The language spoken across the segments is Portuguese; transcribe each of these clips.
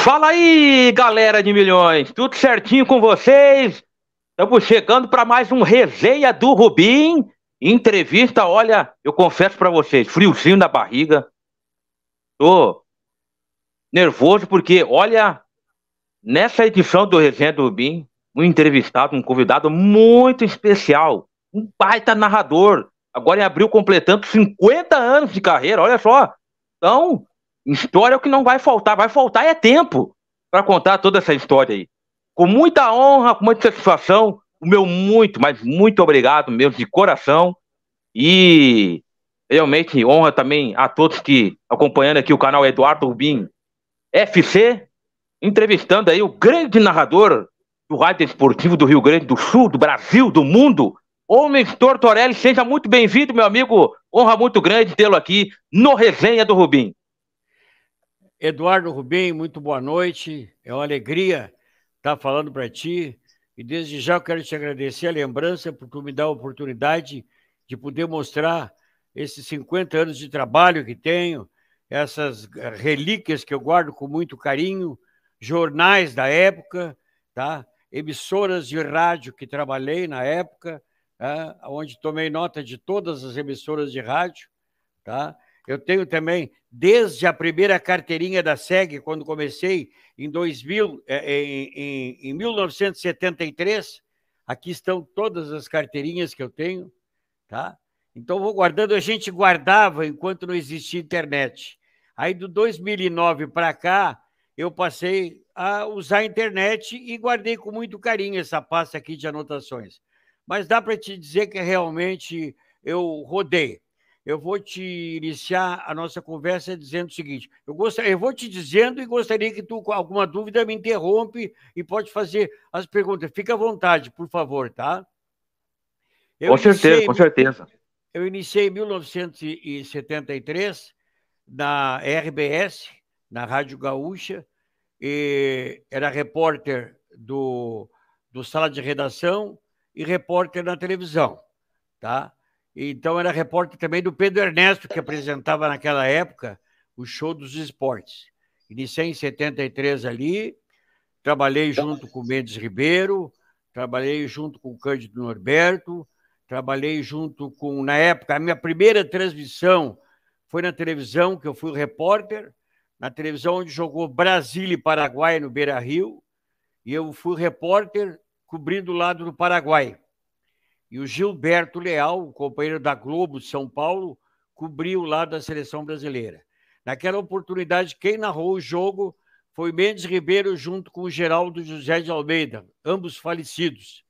Fala aí, galera de milhões, tudo certinho com vocês? Estamos chegando para mais um Resenha do Rubim. Entrevista, olha, eu confesso para vocês, friozinho na barriga. Tô nervoso porque, olha, nessa edição do Resenha do Rubim, um entrevistado, um convidado muito especial, um baita narrador. Agora em abril completando 50 anos de carreira, olha só. Então, história é o que não vai faltar é tempo para contar toda essa história aí. Com muita honra, com muita satisfação, o meu muito, mas muito obrigado mesmo, de coração. E realmente honra também a todos que acompanhando aqui o canal Eduardo Rubim FC, entrevistando aí o grande narrador do rádio esportivo do Rio Grande do Sul, do Brasil, do mundo, Homens Tortorelli. Seja muito bem-vindo, meu amigo. Honra muito grande tê-lo aqui no Resenha do Rubim. Eduardo Rubim, muito boa noite. É uma alegria estar falando para ti. E desde já eu quero te agradecer a lembrança por tu me dar a oportunidade de poder mostrar esses 50 anos de trabalho que tenho, essas relíquias que eu guardo com muito carinho, jornais da época, tá? Emissoras de rádio que trabalhei na época, tá? Onde tomei nota de todas as emissoras de rádio, tá? Eu tenho também, desde a primeira carteirinha da SEG, quando comecei em 1973, aqui estão todas as carteirinhas que eu tenho, tá? Então, vou guardando, a gente guardava enquanto não existia internet. Aí, do 2009 para cá, eu passei a usar a internet e guardei com muito carinho essa pasta aqui de anotações. Mas dá para te dizer que realmente eu rodei. Eu vou te iniciar a nossa conversa dizendo o seguinte: eu vou te dizendo e gostaria que tu, com alguma dúvida, me interrompe e pode fazer as perguntas. Fica à vontade, por favor, tá? Com certeza. Eu iniciei em 1973 na RBS, na Rádio Gaúcha, e era repórter do Sala de Redação e repórter na televisão, tá? Então, era repórter também do Pedro Ernesto, que apresentava naquela época o Show dos Esportes. Iniciei em 73 ali, trabalhei junto com o Mendes Ribeiro, trabalhei junto com o Cândido Norberto, trabalhei junto com, na época, a minha primeira transmissão foi na televisão, que eu fui repórter, na televisão onde jogou Brasil e Paraguai no Beira-Rio, e eu fui repórter cobrindo o lado do Paraguai. E o Gilberto Leal, o companheiro da Globo de São Paulo, cobriu o lado da seleção brasileira. Naquela oportunidade, quem narrou o jogo foi Mendes Ribeiro junto com o Geraldo José de Almeida, ambos falecidos.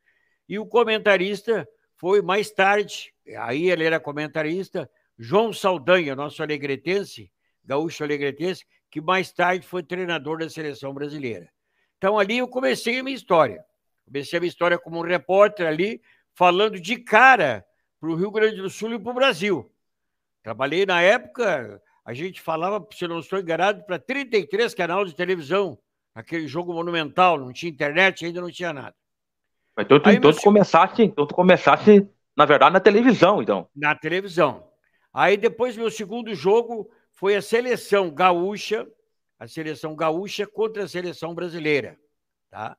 E o comentarista foi mais tarde, aí ele era comentarista, João Saldanha, nosso alegretense, gaúcho alegretense, que mais tarde foi treinador da seleção brasileira. Então ali eu comecei a minha história. Comecei a minha história como um repórter ali, falando de cara para o Rio Grande do Sul e para o Brasil. Trabalhei na época, a gente falava, se eu não estou enganado, para 33 canais de televisão, aquele jogo monumental, não tinha internet, ainda não tinha nada. Mas então tu começaste, na verdade, na televisão, então. Na televisão. Aí depois meu segundo jogo foi a seleção gaúcha contra a seleção brasileira, tá?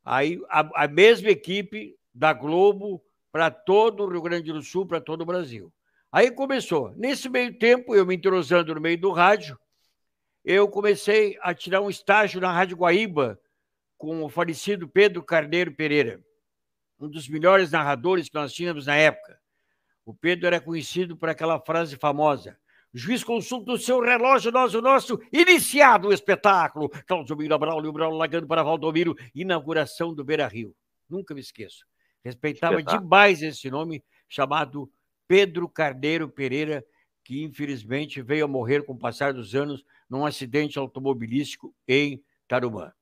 Aí a mesma equipe da Globo para todo o Rio Grande do Sul, para todo o Brasil. Aí começou. Nesse meio tempo, eu me entrosando no meio do rádio, eu comecei a tirar um estágio na Rádio Guaíba com o falecido Pedro Carneiro Pereira, um dos melhores narradores que nós tínhamos na época. O Pedro era conhecido por aquela frase famosa: o juiz consulta o seu relógio, nós o nosso, iniciado o espetáculo. Claudio Braulio, Braulio largando para Valdomiro, inauguração do Beira-Rio. Nunca me esqueço. Respeitava demais esse nome, chamado Pedro Carneiro Pereira, que infelizmente veio a morrer com o passar dos anos num acidente automobilístico em Tarumã.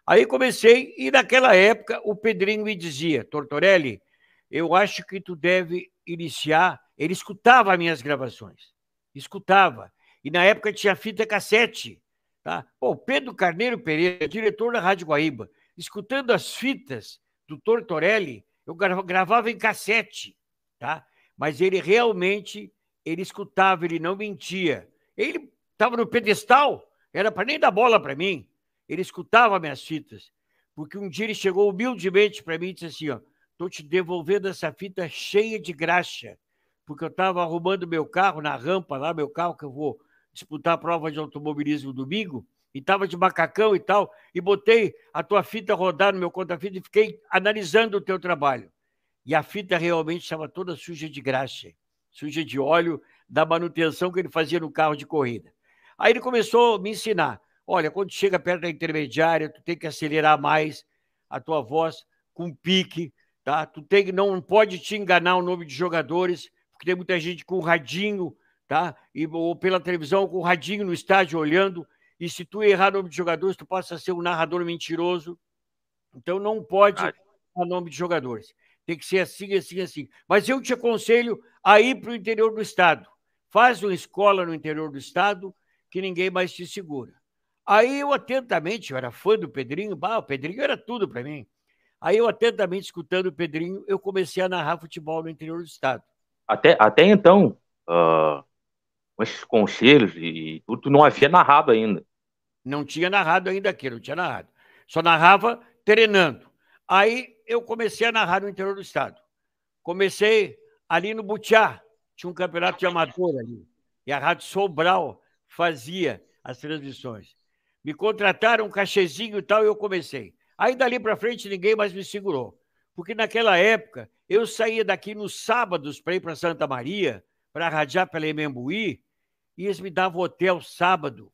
Aí comecei, e naquela época o Pedrinho me dizia: Tortorelli, eu acho que tu deve iniciar. Ele escutava as minhas gravações. Escutava. E na época tinha fita cassete. Tá? Pô, Pedro Carneiro Pereira, diretor da Rádio Guaíba, escutando as fitas do Tortorelli, eu gravava em cassete. Tá? Mas ele realmente, ele escutava, ele não mentia. Ele estava no pedestal, era para nem dar bola para mim. ele escutava minhas fitas, porque um dia ele chegou humildemente para mim e disse assim, ó, estou te devolvendo essa fita cheia de graxa, porque eu estava arrumando meu carro na rampa lá, meu carro que eu vou disputar a prova de automobilismo domingo, e estava de macacão e tal, e botei a tua fita rodar no meu conta-fita e fiquei analisando o teu trabalho. E a fita realmente estava toda suja de graxa, suja de óleo da manutenção que ele fazia no carro de corrida. Aí ele começou a me ensinar. Olha, quando chega perto da intermediária, tu tem que acelerar mais a tua voz com pique, tá? Tu não pode te enganar o nome de jogadores, porque tem muita gente com radinho, tá? Ou pela televisão com radinho no estádio olhando, e se tu errar o nome de jogadores, tu passa a ser um narrador mentiroso. Então não pode errar o nome de jogadores. Tem que ser assim, assim, assim. Mas eu te aconselho a ir para o interior do estado. Faz uma escola no interior do estado que ninguém mais te segura. Aí eu atentamente, eu era fã do Pedrinho, o Pedrinho era tudo para mim. Aí eu atentamente escutando o Pedrinho, eu comecei a narrar futebol no interior do estado. Até então, com esses conselhos e tudo, não havia narrado ainda. Não tinha narrado ainda aqui, não tinha narrado. Só narrava treinando. Aí eu comecei a narrar no interior do estado. Comecei ali no Butiá, tinha um campeonato de amador ali. E a Rádio Sobral fazia as transmissões. Me contrataram um cachezinho e tal, e eu comecei. Aí dali para frente ninguém mais me segurou. Porque naquela época eu saía daqui nos sábados para ir para Santa Maria, para radiar pela Emembuí, e eles me davam hotel sábado.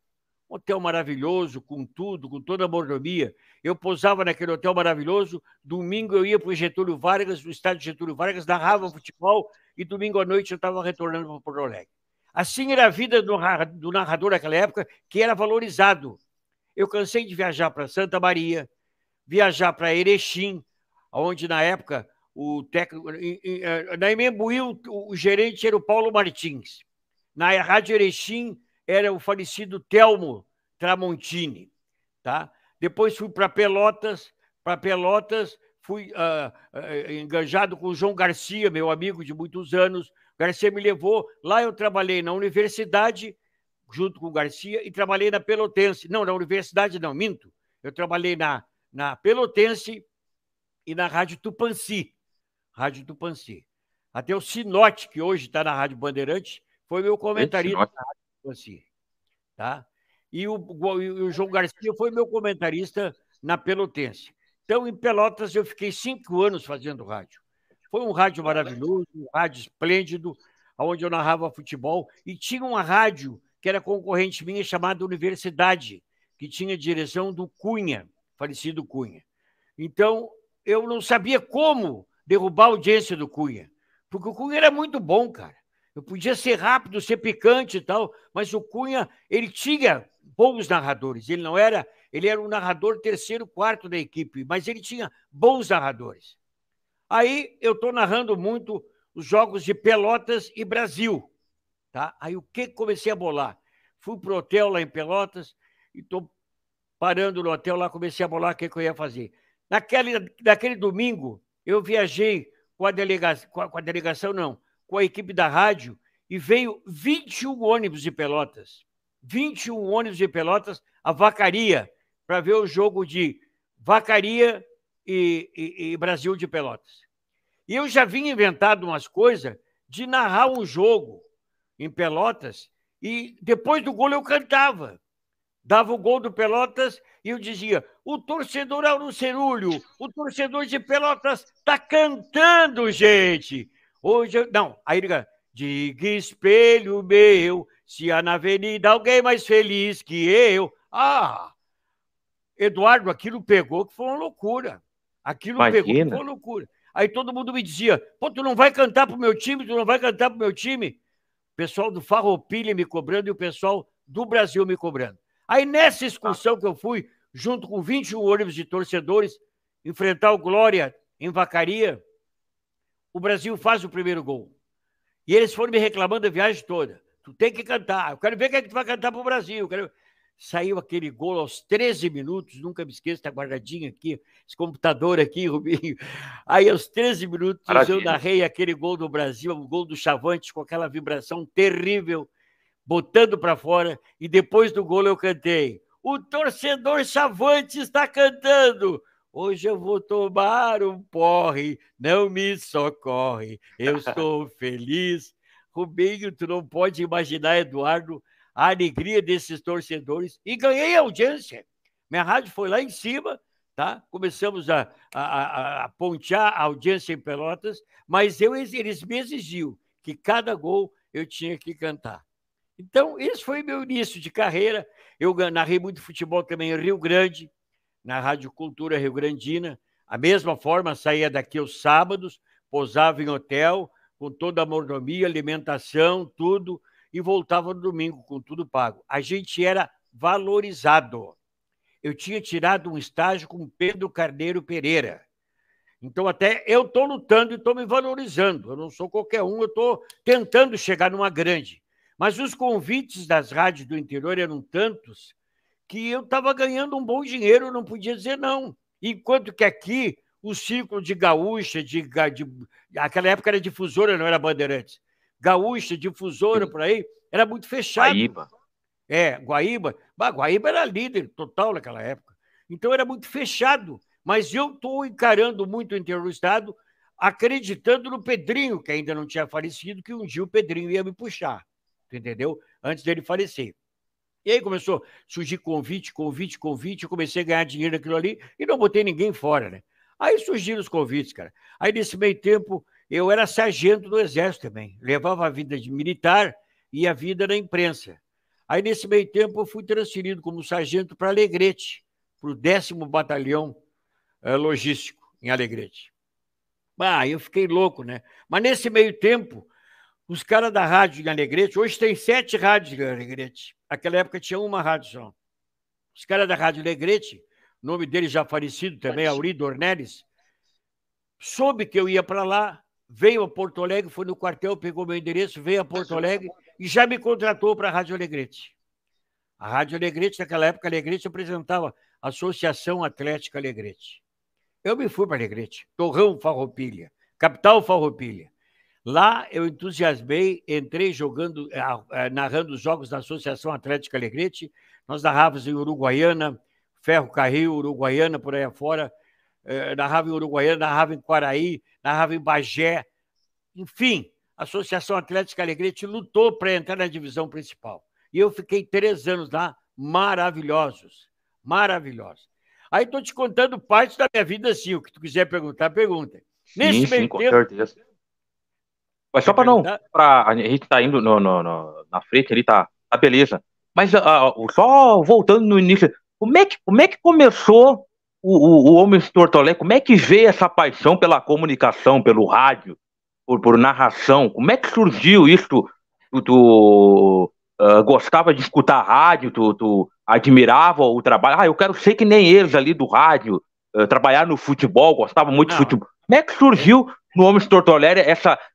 Um hotel maravilhoso, com tudo, com toda a mordomia. Eu pousava naquele hotel maravilhoso, domingo eu ia para o Getúlio Vargas, no estádio Getúlio Vargas, narrava futebol, e domingo à noite eu estava retornando para Porto Alegre. Assim era a vida do narrador naquela época, que era valorizado. Eu cansei de viajar para Santa Maria, viajar para Erechim, onde na época o técnico, na Emembuí o gerente era o Paulo Martins. Na Rádio Erechim era o falecido Telmo Tramontini, tá? Depois fui para Pelotas fui enganjado com o João Garcia, meu amigo de muitos anos. O Garcia me levou, lá eu trabalhei na universidade, junto com o Garcia, e trabalhei na Pelotense. Não, na universidade não, minto. Eu trabalhei na Pelotense e na Rádio Tupanci. Até o Sinote, que hoje está na Rádio Bandeirante, foi meu comentarista na Rádio Tupanci. Tá? E o João Garcia foi meu comentarista na Pelotense. Então, em Pelotas, eu fiquei 5 anos fazendo rádio. Foi um rádio maravilhoso, um rádio esplêndido, onde eu narrava futebol, e tinha uma rádio que era concorrente minha, chamada Universidade, que tinha direção do Cunha, falecido Cunha. Então, eu não sabia como derrubar a audiência do Cunha, porque o Cunha era muito bom, cara. Eu podia ser rápido, ser picante e tal, mas o Cunha, ele tinha bons narradores. Ele era um narrador terceiro, quarto da equipe, mas ele tinha bons narradores. Aí eu estou narrando muito os jogos de Pelotas e Brasil. Tá? Aí o que comecei a bolar? Fui para o hotel lá em Pelotas e estou parando no hotel lá, comecei a bolar o que eu ia fazer. Naquele domingo, eu viajei com a delegação, não, com a equipe da rádio, e veio 21 ônibus de Pelotas. 21 ônibus de Pelotas a Vacaria, para ver o jogo de Vacaria e Brasil de Pelotas. E eu já vinha inventado umas coisas de narrar um jogo em Pelotas, e depois do gol eu cantava. Dava o gol do Pelotas e eu dizia: o torcedor Auro Cerulho, o torcedor de Pelotas está cantando, gente. Hoje, não, aí ele diga: diga espelho meu, se há na avenida alguém mais feliz que eu. Eduardo, aquilo pegou que foi uma loucura. Pegou que foi uma loucura. Aí todo mundo me dizia: pô, tu não vai cantar pro meu time, tu não vai cantar pro meu time? O pessoal do Farroupilha me cobrando e o pessoal do Brasil me cobrando. Aí nessa excursão que eu fui, junto com 21 ônibus de torcedores, enfrentar o Glória em Vacaria, o Brasil faz o primeiro gol. E eles foram me reclamando a viagem toda. Tu tem que cantar. Eu quero ver quem é que tu vai cantar pro Brasil. Saiu aquele gol aos 13 minutos, nunca me esqueço, tá guardadinho aqui, esse computador aqui, Rubinho. Aí aos 13 minutos eu narrei aquele gol do Brasil, o gol do Chavante, com aquela vibração terrível, botando para fora, e depois do gol eu cantei: o torcedor chavante está cantando. Hoje eu vou tomar um porre, não me socorre, eu estou feliz. Rubinho, tu não pode imaginar, Eduardo, a alegria desses torcedores. E ganhei audiência. Minha rádio foi lá em cima, tá? Começamos a pontear a audiência em Pelotas, mas eles me exigiam que cada gol eu tinha que cantar. Então, esse foi meu início de carreira. Eu narrei muito futebol também em Rio Grande, na Rádio Cultura Rio Grandina. A mesma forma, saía daqui aos sábados, pousava em hotel, com toda a mordomia, alimentação, tudo, e voltava no domingo com tudo pago. A gente era valorizado. Eu tinha tirado um estágio com Pedro Carneiro Pereira. Então, até eu estou lutando e estou me valorizando. Eu não sou qualquer um, eu estou tentando chegar numa grande. Mas os convites das rádios do interior eram tantos que eu estava ganhando um bom dinheiro, não podia dizer não. Enquanto que aqui, o círculo de gaúcha, aquela época era difusora, não era Bandeirantes. Gaúcha, difusora, por aí, era muito fechado. Guaíba. Guaíba. Guaíba era líder total naquela época. Então era muito fechado. Mas eu estou encarando muito o interior do estado, acreditando no Pedrinho, que ainda não tinha falecido, que um dia o Pedrinho ia me puxar. Entendeu? Antes dele falecer. E aí começou a surgir convite, eu comecei a ganhar dinheiro naquilo ali e não botei ninguém fora, né? Aí surgiram os convites, cara. Aí nesse meio tempo, eu era sargento do Exército também, levava a vida de militar e a vida na imprensa. Aí nesse meio tempo eu fui transferido como sargento para Alegrete, para o 10º Batalhão Logístico em Alegrete. Eu fiquei louco, né? Mas nesse meio tempo, os caras da rádio em Alegrete, hoje tem 7 rádios em Alegrete. Naquela época tinha uma rádio só. Os caras da Rádio Alegrete, o nome dele já falecido também, Aurido Ornelis, soube que eu ia para lá, veio a Porto Alegre, foi no quartel, pegou meu endereço, veio a Porto Alegre e já me contratou para a Rádio Alegrete. A Rádio Alegrete, naquela época, Alegrete apresentava a Associação Atlética Alegrete. Eu me fui para Alegrete, Torrão Farroupilha, capital Farroupilha. Lá eu entusiasmei, entrei narrando os jogos da Associação Atlética Alegrete. Nós narrávamos em Uruguaiana, Ferro Carril, Uruguaiana, por aí afora. Narrava em Uruguaiana, narrava em Quaraí, narrava em Bagé. Enfim, a Associação Atlética Alegrete lutou para entrar na divisão principal. E eu fiquei 3 anos lá, maravilhosos. Maravilhosos. Aí estou te contando parte da minha vida, assim. O que tu quiser perguntar, pergunta. Sim, sim, com certeza. Mas só para não, a gente tá indo na frente ali, tá beleza. Mas só voltando no início, como é que começou o Homem de Porto Alegre? Como é que veio essa paixão pela comunicação, pelo rádio, por narração? Como é que surgiu isso? Tu gostava de escutar rádio? Tu admirava o trabalho? Eu quero ser que nem eles ali do rádio, trabalhar no futebol, gostava muito de futebol. Como é que surgiu no Homem de Porto Alegre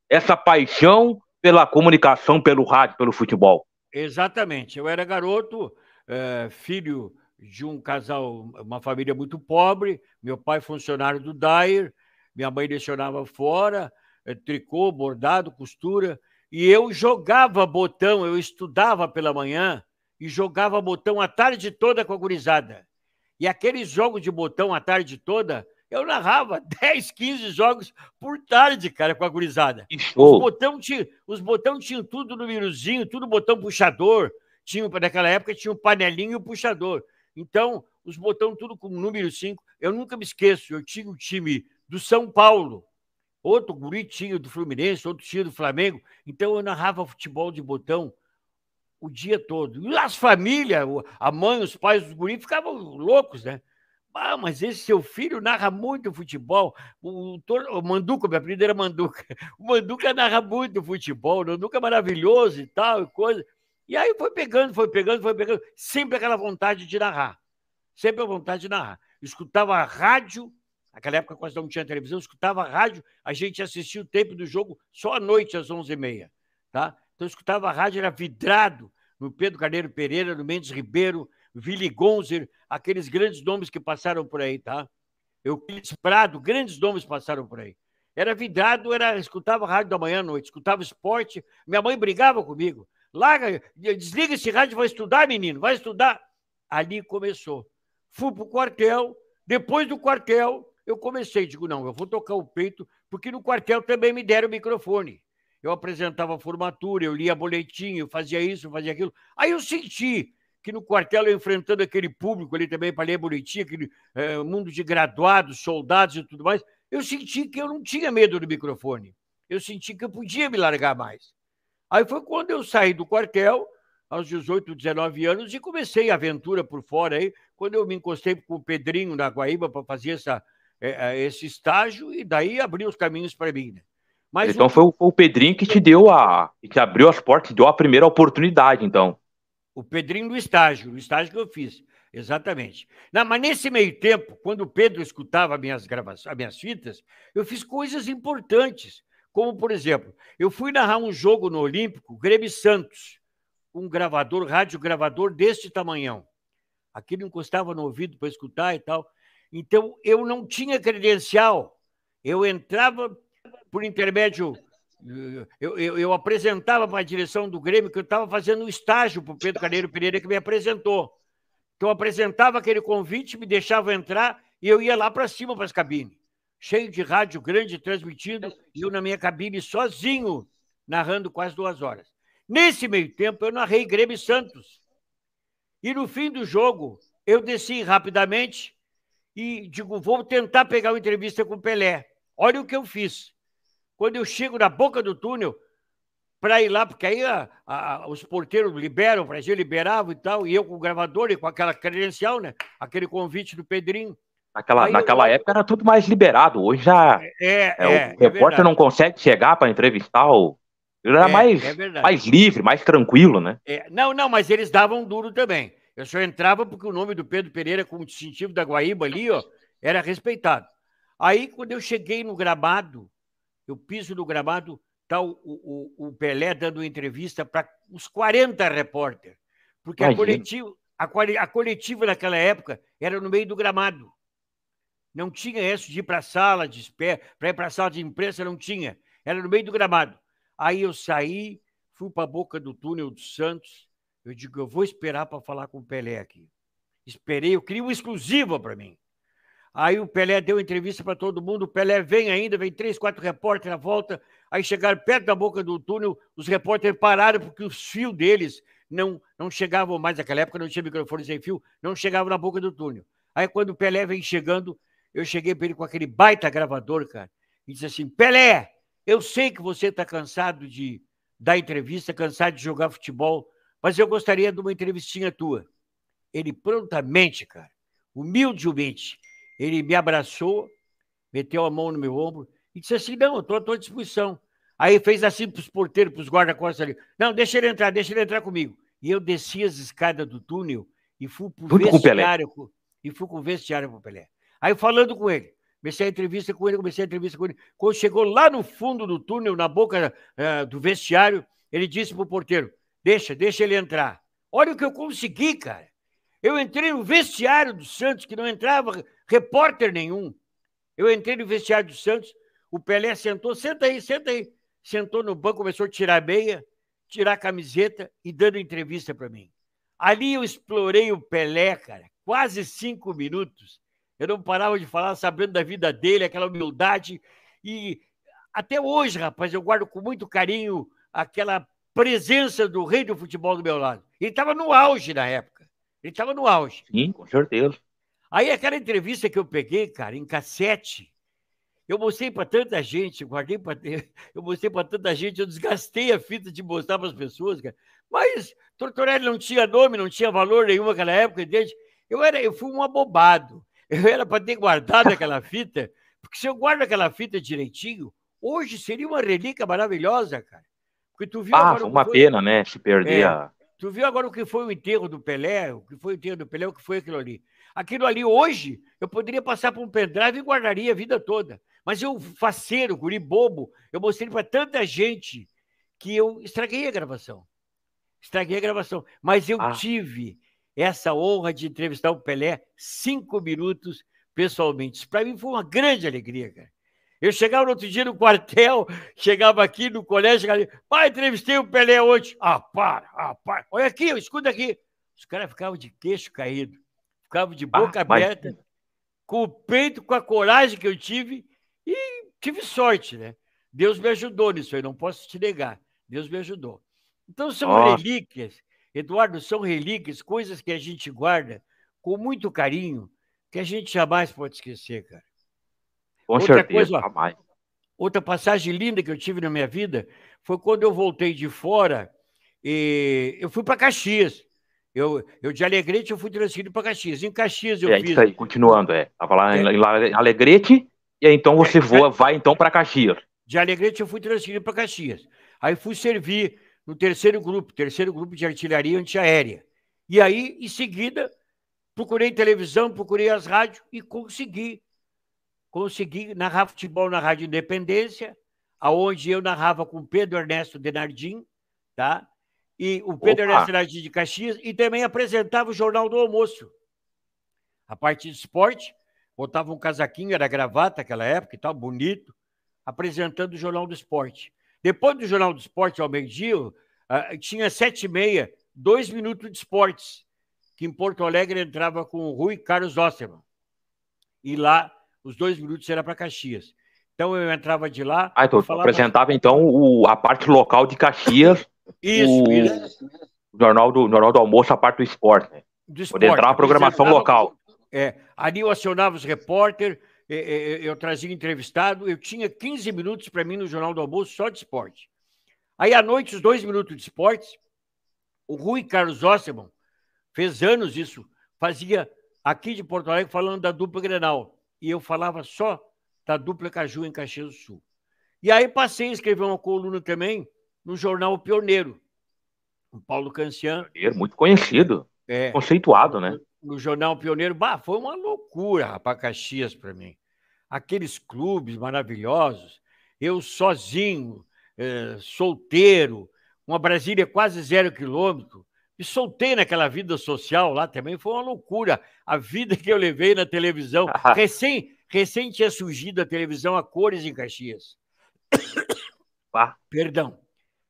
essa paixão pela comunicação, pelo rádio, pelo futebol? Exatamente. Eu era garoto, filho de um casal, uma família muito pobre. Meu pai funcionário do Dyer, minha mãe lecionava fora, tricô, bordado, costura. E eu jogava botão, eu estudava pela manhã e jogava botão a tarde toda com a gurizada. E aqueles jogos de botão a tarde toda, eu narrava 10, 15 jogos por tarde, cara, com a gurizada. Os botão tinham tudo númerozinho, tudo botão puxador. Naquela época tinha um panelinho e um puxador. Então, os botão tudo com número 5. Eu nunca me esqueço, eu tinha um time do São Paulo, outro guri tinha do Fluminense, outro tinha do Flamengo. Então, eu narrava futebol de botão o dia todo. E as famílias, a mãe, os pais dos guris ficavam loucos, né? Mas esse seu filho narra muito futebol. O Manduca, meu apelido era Manduca. O Manduca narra muito futebol. O Manduca é maravilhoso e tal, e coisa. E aí foi pegando. Sempre aquela vontade de narrar. Sempre a vontade de narrar. Eu escutava a rádio, naquela época quase não tinha televisão, eu escutava a rádio, a gente assistia o tempo do jogo só à noite, às 11h30. Tá? Então eu escutava a rádio, era vidrado no Pedro Carneiro Pereira, no Mendes Ribeiro, Willy Gonzer, aqueles grandes nomes que passaram por aí, tá? Euclides Prado, grandes nomes passaram por aí. Era vidrado, escutava rádio da manhã à noite, escutava esporte. Minha mãe brigava comigo. Larga, desliga esse rádio, vai estudar, menino, vai estudar. ali começou. Fui para o quartel, depois do quartel, eu comecei, digo, não, eu vou tocar o peito, porque no quartel também me deram o microfone. Eu apresentava a formatura, eu lia boletim, eu fazia isso, eu fazia aquilo. Aí eu senti que no quartel, eu enfrentando aquele público ali também para ler boletim, aquele mundo de graduados, soldados e tudo mais, eu senti que eu não tinha medo do microfone. Eu senti que eu podia me largar mais. Aí foi quando eu saí do quartel, aos 18, 19 anos, e comecei a aventura por fora aí, quando eu me encostei com o Pedrinho na Guaíba para fazer esse estágio, e daí abriu os caminhos para mim, né? Mas Então foi o Pedrinho que te deu que te abriu as portas, deu a primeira oportunidade, então. o Pedrinho no estágio que eu fiz, exatamente. Não, mas nesse meio tempo, quando o Pedro escutava as minhas fitas, eu fiz coisas importantes, como, por exemplo, eu fui narrar um jogo no Olímpico, Grêmio Santos, um gravador, rádio-gravador deste tamanhão. Aquilo encostava no ouvido para escutar e tal. Então, eu não tinha credencial. Eu entrava por intermédio... Eu apresentava para a direção do Grêmio que eu estava fazendo um estágio para o Pedro Carneiro Pereira, que me apresentou. Então, eu apresentava aquele convite, me deixava entrar e eu ia lá para cima para as cabines. Cheio de rádio grande transmitindo, e eu na minha cabine sozinho, narrando quase 2 horas. Nesse meio tempo, eu narrei Grêmio Santos. E no fim do jogo, eu desci rapidamente e digo, vou tentar pegar uma entrevista com o Pelé. Olha o que eu fiz. Quando eu chego na boca do túnel, para ir lá, porque aí os porteiros liberam, o Brasil liberava e tal, e eu com o gravador e com aquela credencial, né? Aquele convite do Pedrinho. Naquela época era tudo mais liberado. Hoje já o repórter não consegue chegar para entrevistar. Era mais livre, mais tranquilo, né? Não, mas eles davam duro também. Eu só entrava porque o nome do Pedro Pereira, com o distintivo da Guaíba ali, ó, era respeitado. Aí, quando eu cheguei no gramado, eu piso no gramado, tá o Pelé dando entrevista para uns 40 repórteres. Porque a coletiva naquela época era no meio do gramado. Não tinha isso de ir para a sala de espera, para ir para a sala de imprensa, não tinha. Era no meio do gramado. Aí eu saí, fui para a boca do túnel do Santos. Eu digo, eu vou esperar para falar com o Pelé aqui. Esperei, eu queria uma exclusiva para mim. Aí o Pelé deu entrevista para todo mundo, o Pelé vem ainda, vem 3, 4 repórteres à volta, aí chegaram perto da boca do túnel, os repórteres pararam porque os fios deles não chegavam mais, naquela época não tinha microfone sem fio, não chegavam na boca do túnel. Aí quando o Pelé vem chegando, eu cheguei para ele com aquele baita gravador, cara, e disse assim, Pelé, eu sei que você está cansado de dar entrevista, cansado de jogar futebol, mas eu gostaria de uma entrevistinha tua. Ele prontamente, cara, humildemente, ele me abraçou, meteu a mão no meu ombro e disse assim, não, eu estou à tua disposição. Aí fez assim para os porteiros, para os guarda-costas ali. Não, deixa ele entrar comigo. E eu desci as escadas do túnel e fui para o vestiário. E fui com o vestiário para o Pelé. Aí falando com ele, comecei a entrevista com ele. Quando chegou lá no fundo do túnel, na boca do vestiário, ele disse para o porteiro, deixa ele entrar. Olha o que eu consegui, cara. Eu entrei no vestiário do Santos, que não entrava repórter nenhum. Eu entrei no vestiário do Santos, o Pelé sentou, senta aí. Sentou no banco, começou a tirar a meia, tirar a camiseta e dando entrevista para mim. Ali eu explorei o Pelé, cara, quase 5 minutos. Eu não parava de falar, sabendo da vida dele, aquela humildade. E até hoje, rapaz, eu guardo com muito carinho aquela presença do rei do futebol do meu lado. Ele estava no auge na época. Ele estava no auge. Sim, com certeza. Aí aquela entrevista que eu peguei, cara, em cassete, eu mostrei para tanta gente, eu mostrei para tanta gente, eu desgastei a fita de mostrar para as pessoas, cara. Mas Tortorelli não tinha nome, não tinha valor nenhum naquela época, entende? Eu fui um abobado. Eu era para ter guardado aquela fita, porque se eu guardo aquela fita direitinho, hoje seria uma relíquia maravilhosa, cara. Porque tu viu agora uma pena, né, se perder Tu viu agora o que foi o enterro do Pelé, o que foi aquilo ali. Aquilo ali hoje, eu poderia passar por um pendrive e guardaria a vida toda. Mas eu, faceiro, guri bobo, eu mostrei para tanta gente que eu estraguei a gravação. Mas eu tive essa honra de entrevistar o Pelé 5 minutos pessoalmente. Isso para mim foi uma grande alegria, cara. Eu chegava no outro dia no quartel, chegava aqui no colégio, pai, entrevistei o Pelé ontem. Para. Olha aqui, escuta aqui. os caras ficavam de queixo caído, ficavam de boca aberta, com o peito, com a coragem que eu tive, e tive sorte, né? Deus me ajudou nisso aí, não posso te negar. Deus me ajudou. Então, são relíquias, Eduardo, são relíquias, coisas que a gente guarda com muito carinho, que a gente jamais pode esquecer, cara. Com certeza, jamais. Outra passagem linda que eu tive na minha vida foi quando eu voltei de fora e eu fui para Caxias. Eu de Alegrete eu fui transferido para Caxias. Em Caxias eu fiz... Isso aí, continuando, Estava lá em Alegrete, e aí então você vai então para Caxias. De Alegrete eu fui transferido para Caxias. Aí fui servir no terceiro grupo de artilharia antiaérea. E aí, em seguida, procurei televisão, procurei as rádios e consegui narrar futebol na Rádio Independência, aonde eu narrava com Pedro Ernesto Denardim, tá? E o Pedro Ernesto Denardim de Caxias, e também apresentava o Jornal do Almoço. A parte de esporte, botava um casaquinho, era gravata naquela época e tal, bonito, apresentando o Jornal do Esporte. Depois do Jornal do Esporte, ao meio-dia, tinha 7h30, 2 minutos de esportes, que em Porto Alegre entrava com o Rui Carlos Osterman. E lá, os 2 minutos era para Caxias. Então, eu entrava de lá... Então, falava... apresentava, então, a parte local de Caxias. Isso. O Jornal do Almoço, a parte do esporte. Né? Do esporte. Poder entrar a programação local. Ali eu acionava os repórteres, eu trazia entrevistado, eu tinha 15 minutos para mim no Jornal do Almoço só de esporte. Aí, à noite, os 2 minutos de esportes, o Rui Carlos Osterman fez anos isso, fazia aqui de Porto Alegre falando da dupla Grenal. E eu falava só da dupla Caju em Caxias do Sul. E aí passei a escrever uma coluna também no jornal Pioneiro. O Paulo Cancian. Muito conhecido, conceituado, né? No jornal Pioneiro. Foi uma loucura, rapaz, Caxias para mim. Aqueles clubes maravilhosos, eu sozinho, solteiro, uma Brasília quase 0 quilômetro, e soltei naquela vida social lá também, foi uma loucura. A vida que eu levei na televisão. Recém tinha surgido a televisão a cores em Caxias. Perdão.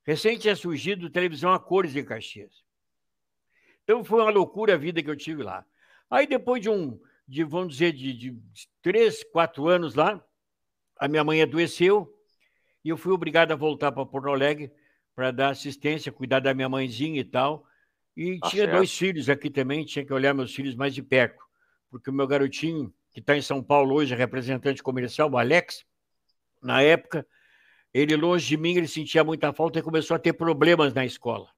Recém tinha surgido a televisão a cores em Caxias. Então foi uma loucura a vida que eu tive lá. Aí depois vamos dizer, de 3, 4 anos lá, a minha mãe adoeceu e eu fui obrigado a voltar para Porto Alegre para dar assistência, cuidar da minha mãezinha e tal. E tinha 2 filhos aqui também, tinha que olhar meus filhos mais de perto, porque o meu garotinho, que está em São Paulo hoje, representante comercial, o Alex, na época, ele longe de mim, ele sentia muita falta e começou a ter problemas na escola.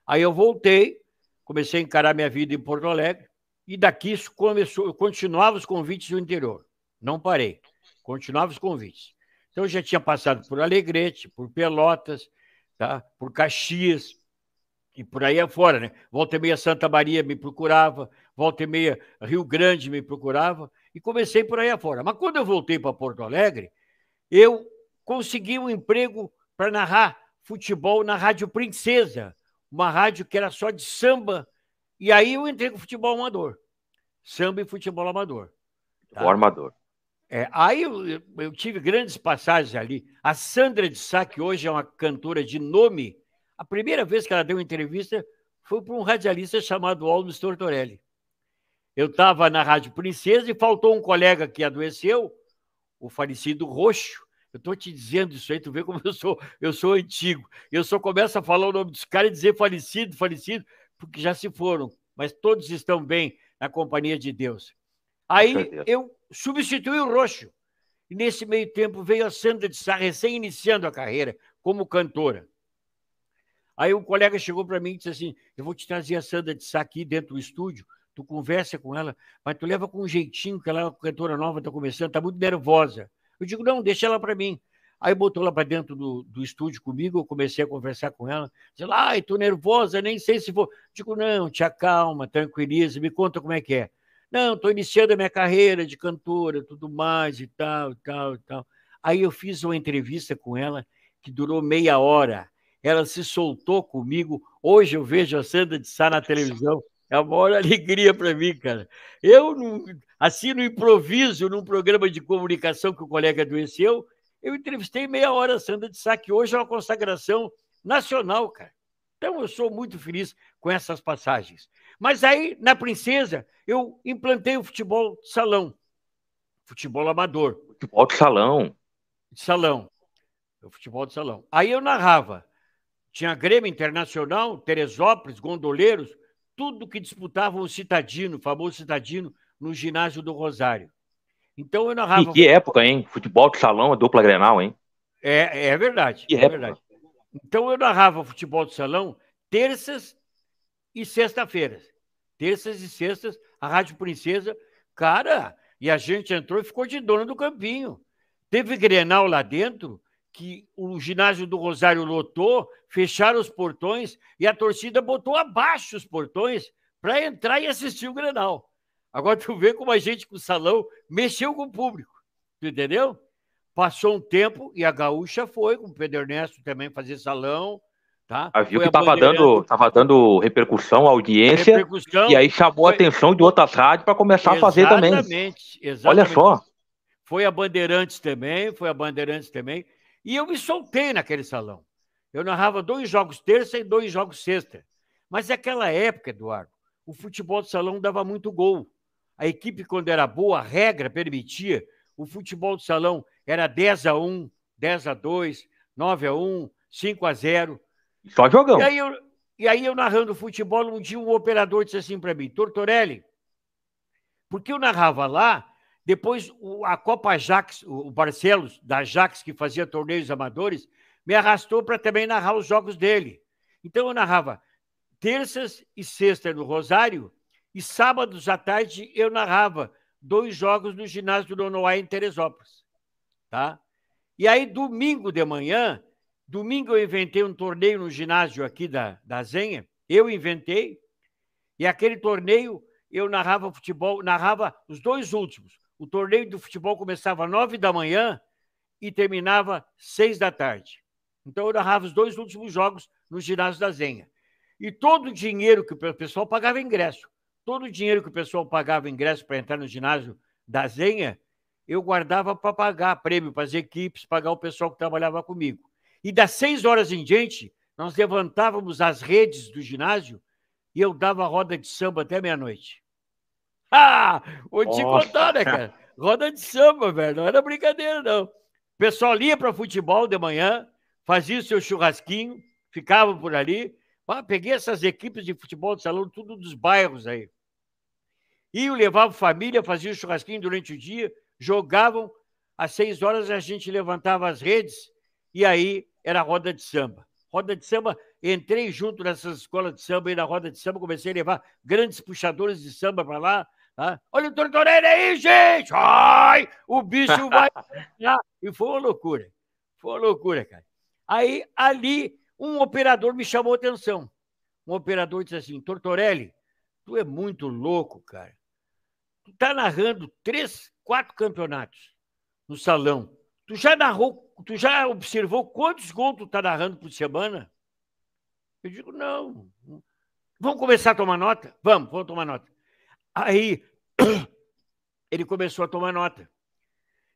Aí eu voltei, comecei a encarar minha vida em Porto Alegre, e daqui eu continuava os convites do interior. Não parei, continuava os convites. Então eu já tinha passado por Alegrete, por Pelotas, tá? Por Caxias, e por aí afora, né? Volta e meia Santa Maria me procurava, volta e meia Rio Grande me procurava, e comecei por aí afora. Mas quando eu voltei para Porto Alegre, eu consegui um emprego para narrar futebol na Rádio Princesa, uma rádio que era só de samba, e aí eu entrei com futebol amador. Samba e futebol amador. Futebol amador. Aí eu tive grandes passagens ali. A Sandra de Sá, que hoje é uma cantora de nome, a primeira vez que ela deu uma entrevista foi para um radialista chamado Aldo Tortorelli. Eu estava na Rádio Princesa e faltou um colega que adoeceu, o falecido Roxo. Eu estou te dizendo isso aí, tu vê como eu sou antigo. Eu só começo a falar o nome dos caras e dizer falecido, porque já se foram, mas todos estão bem na companhia de Deus. Aí eu substituí o Roxo. E nesse meio tempo veio a Sandra de Sá, recém iniciando a carreira como cantora. Aí um colega chegou para mim e disse assim: eu vou te trazer a Sandra de Sá aqui dentro do estúdio, tu conversa com ela, mas tu leva com um jeitinho, que ela é uma cantora nova, está começando, está muito nervosa. Eu digo, não, deixa ela para mim. Aí botou ela para dentro do estúdio comigo, eu comecei a conversar com ela. Disse, ai, tô nervosa, nem sei se vou. Digo, não, te acalma, tranquiliza, me conta como é que é. Não, estou iniciando a minha carreira de cantora, tudo mais e tal. Aí eu fiz uma entrevista com ela que durou meia hora. Ela se soltou comigo. Hoje eu vejo a Sandra de Sá na televisão. É a maior alegria para mim, cara. Eu, assim, no improviso, num programa de comunicação que o colega adoeceu, eu entrevistei meia hora a Sandra de Sá, que hoje é uma consagração nacional, cara. Então, eu sou muito feliz com essas passagens. Mas aí, na Princesa, eu implantei o futebol de salão, futebol amador. Futebol de salão. De salão, o futebol de salão. Aí eu narrava. Tinha Grêmio Internacional, Teresópolis, Gondoleiros, tudo que disputavam o Citadino, o famoso Citadino, no ginásio do Rosário. Então eu E narrava. que época, hein? Futebol de salão, a dupla Grenal, hein? É verdade, Que é época. verdade. Então eu narrava futebol de salão terças e sexta-feiras. Terças e sextas, a Rádio Princesa, cara, e a gente entrou e ficou de dono do campinho. Teve Grenal lá dentro, que o ginásio do Rosário lotou, fecharam os portões e a torcida botou abaixo os portões para entrar e assistir o Grenal. Agora tu vê como a gente com o salão mexeu com o público, tu entendeu? Passou um tempo e a Gaúcha foi, com o Pedro Ernesto também fazer salão, tá? Viu Foi que a Bandeirante, tava dando repercussão, audiência, e repercussão. aí chamou a Foi... atenção de outras rádios para começar a fazer também. Exatamente. Olha só. Foi a Bandeirantes também, E eu me soltei naquele salão. Eu narrava 2 jogos terça e 2 jogos sexta. Mas naquela época, Eduardo, o futebol de salão dava muito gol. A equipe, quando era boa, a regra permitia. O futebol de salão era 10-1, 10-2, 9-1, 5-0. Só jogão. E aí eu narrando futebol, um dia um operador disse assim para mim, Tortorelli, porque eu narrava lá, depois a Copa Ajax, o Barcelos, da Ajax, que fazia torneios amadores, me arrastou para também narrar os jogos dele. Então eu narrava terças e sextas no Rosário, e sábados à tarde eu narrava 2 jogos no ginásio do Nonoá em Teresópolis. Tá? E aí, domingo de manhã, eu inventei um torneio no ginásio aqui da Zenha, eu inventei, e aquele torneio eu narrava futebol, narrava os 2 últimos. O torneio do futebol começava às 9 da manhã e terminava 6 da tarde. Então eu narrava os 2 últimos jogos no ginásio da Zenha. E todo o dinheiro que o pessoal pagava ingresso, todo o dinheiro que o pessoal pagava ingresso para entrar no ginásio da Zenha, eu guardava para pagar prêmio para as equipes, pagar o pessoal que trabalhava comigo. E das 6 horas em diante, nós levantávamos as redes do ginásio e eu dava roda de samba até meia-noite. Ah, vou te contar, né, cara? Roda de samba, velho, não era brincadeira, não. O pessoal ia para futebol de manhã, fazia o seu churrasquinho, ficava por ali. Peguei essas equipes de futebol de salão, tudo dos bairros aí. Iam, levavam família, faziam churrasquinho durante o dia, jogavam, às 6 horas a gente levantava as redes e aí era roda de samba. Roda de samba, entrei junto nessas escolas de samba e na roda de samba comecei a levar grandes puxadores de samba para lá. Tá? Olha o Tortorelli aí, gente! Ai, o bicho vai... E foi uma loucura, cara. Aí, ali, um operador me chamou a atenção. Um operador disse assim, Tortorelli, tu é muito louco, cara. Tu tá narrando 3, 4 campeonatos no salão. Tu já observou quantos gols tu tá narrando por semana? Eu digo, não. Vamos começar a tomar nota? Vamos tomar nota. Aí, ele começou a tomar nota.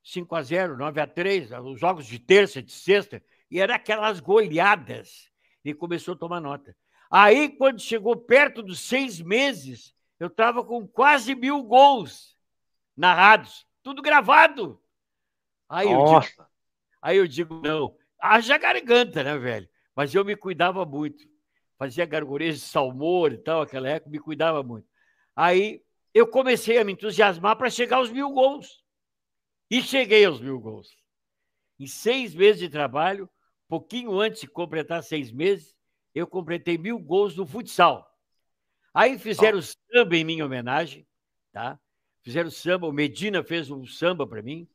5-0, 9-3, os jogos de terça, de sexta, e era aquelas goleadas. Ele começou a tomar nota. Aí, quando chegou perto dos 6 meses, eu estava com quase 1.000 gols narrados, tudo gravado. Aí eu digo, não, haja garganta, né, velho? Mas eu me cuidava muito. Fazia gargarejo de salmoura e tal, aquela época, me cuidava muito. Aí eu comecei a me entusiasmar para chegar aos 1.000 gols. E cheguei aos 1.000 gols. Em 6 meses de trabalho, pouquinho antes de completar 6 meses, eu completei 1.000 gols no futsal. Aí fizeram samba em minha homenagem, tá? Fizeram samba, o Medina fez um samba para mim.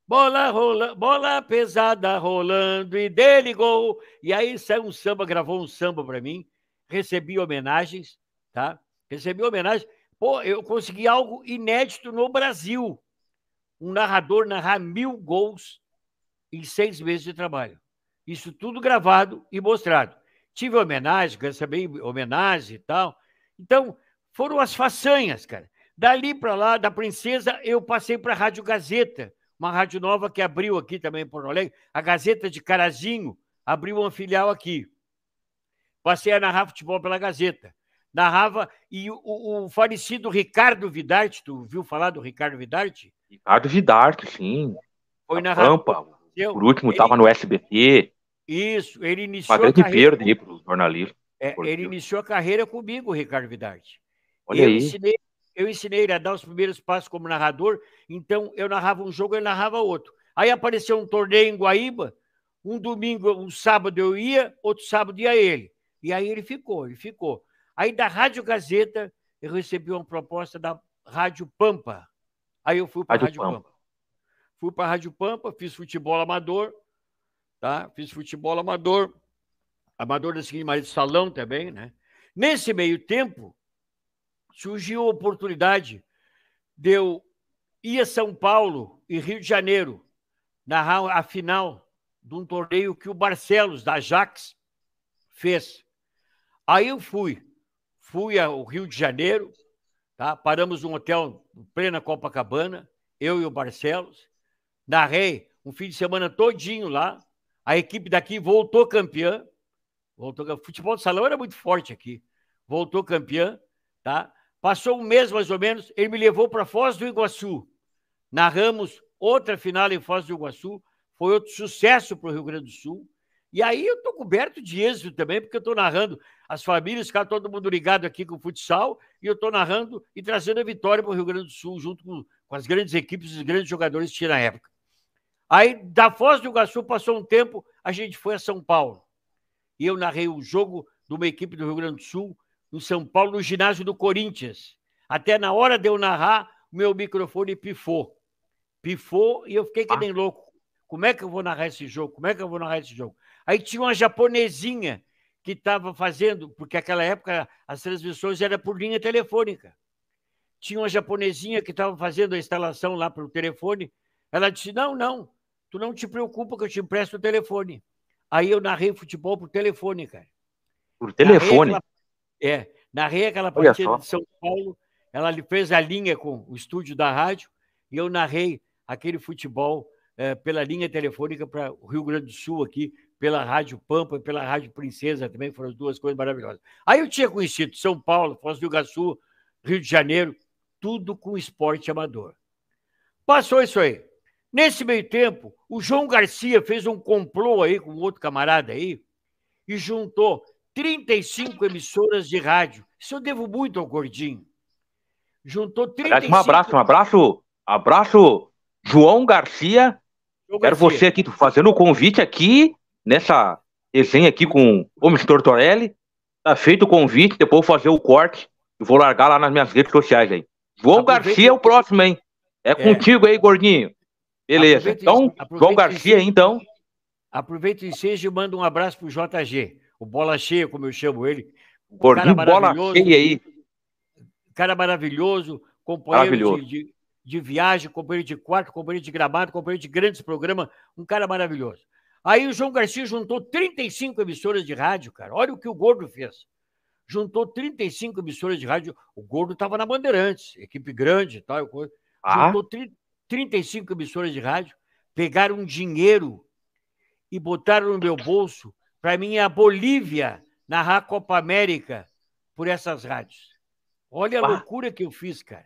Bola pesada rolando e dele gol. E aí saiu um samba, gravou um samba para mim. Recebi homenagens, tá? Recebi homenagem. Pô, eu consegui algo inédito no Brasil. Um narrador narrar 1.000 gols em 6 meses de trabalho. Isso tudo gravado e mostrado. Tive homenagem, recebi homenagem e tal. Então, foram as façanhas, cara. Dali para lá, da Princesa, eu passei para a Rádio Gazeta, uma rádio nova que abriu aqui também em Porto Alegre. A Gazeta de Carazinho abriu uma filial aqui. passei a narrar futebol pela Gazeta. Narrava, e o falecido Ricardo Vidarte, tu viu falar do Ricardo Vidarte? Ricardo Vidarte, sim. Foi A narrador. Pampa, por último, estava no SBT. Isso, ele Uma iniciou a grande carreira. perda aí para o jornalismo. Ele iniciou a carreira comigo, o Ricardo Vidarte. Olha aí. Eu ensinei ele a dar os primeiros passos como narrador, então eu narrava um jogo, ele narrava outro. Aí apareceu um torneio em Guaíba, um domingo, um sábado eu ia, outro sábado ia ele. E aí ele ficou. Aí da Rádio Gazeta, eu recebi uma proposta da Rádio Pampa. Aí eu fui para a Rádio Pampa. Fui para a Rádio Pampa, fiz futebol amador, tá? Fiz futebol amador da seguinte maneira, de salão também, né? Nesse meio tempo, surgiu a oportunidade de eu ir a São Paulo e Rio de Janeiro narrar a final de um torneio que o Barcelos, da Ajax, fez. Aí eu fui ao Rio de Janeiro, tá? Paramos num hotel em plena Copacabana, eu e o Barcelos, narrei um fim de semana todinho lá, a equipe daqui voltou campeã, o futebol de salão era muito forte aqui, voltou campeã, tá? Passou um mês mais ou menos, ele me levou para Foz do Iguaçu, narramos outra final em Foz do Iguaçu, foi outro sucesso para o Rio Grande do Sul. E aí eu estou coberto de êxito também, porque eu estou narrando as famílias, ficar todo mundo ligado aqui com o futsal, e eu estou narrando e trazendo a vitória para o Rio Grande do Sul, junto com as grandes equipes e os grandes jogadores que tinha na época. Aí, da Foz do Iguaçu, passou um tempo, a gente foi a São Paulo. E eu narrei um jogo de uma equipe do Rio Grande do Sul, no São Paulo, no ginásio do Corinthians. Até na hora de eu narrar, o meu microfone pifou. Pifou e eu fiquei que nem louco. Como é que eu vou narrar esse jogo? Aí tinha uma japonesinha que estava fazendo, porque naquela época as transmissões eram por linha telefônica. Tinha uma japonesinha que estava fazendo a instalação lá pelo telefone. Ela disse, não, tu não te preocupa que eu te empresto o telefone. Aí eu narrei futebol por telefone, cara. Por telefone? Narrei aquela partida de São Paulo, ela fez a linha com o estúdio da rádio, e eu narrei aquele futebol pela linha telefônica para o Rio Grande do Sul aqui, pela Rádio Pampa e pela Rádio Princesa também, foram as duas coisas maravilhosas. Aí eu tinha conhecido São Paulo, Foz do Iguaçu, Rio de Janeiro, tudo com esporte amador. Passou isso aí. Nesse meio tempo, o João Garcia fez um complô aí com outro camarada aí e juntou 35 emissoras de rádio. Isso eu devo muito ao Gordinho. Juntou 35... Abraço, João Garcia. Quero você aqui, fazendo o convite aqui, nessa resenha aqui com o Mr. Tortorelli. Tá feito o convite, depois vou fazer o corte e vou largar lá nas minhas redes sociais aí. João Garcia é o próximo, hein? É contigo aí, Gordinho. Beleza. Então, João Garcia, então. Aproveita o ensejo e manda um abraço pro JG, o Bola Cheia, como eu chamo ele. Gordinho Bola Cheia aí. Cara maravilhoso, companheiro de viagem, companheiro de quarto, companheiro de gramado, companheiro de grandes programas, um cara maravilhoso. Aí o João Garcia juntou 35 emissoras de rádio, cara. Olha o que o Gordo fez. Juntou 35 emissoras de rádio. O Gordo estava na Bandeirantes, equipe grande e tal. Juntou 35 emissoras de rádio, pegaram dinheiro e botaram no meu bolso para mim a Bolívia narrar a Copa América por essas rádios. Olha a loucura que eu fiz, cara.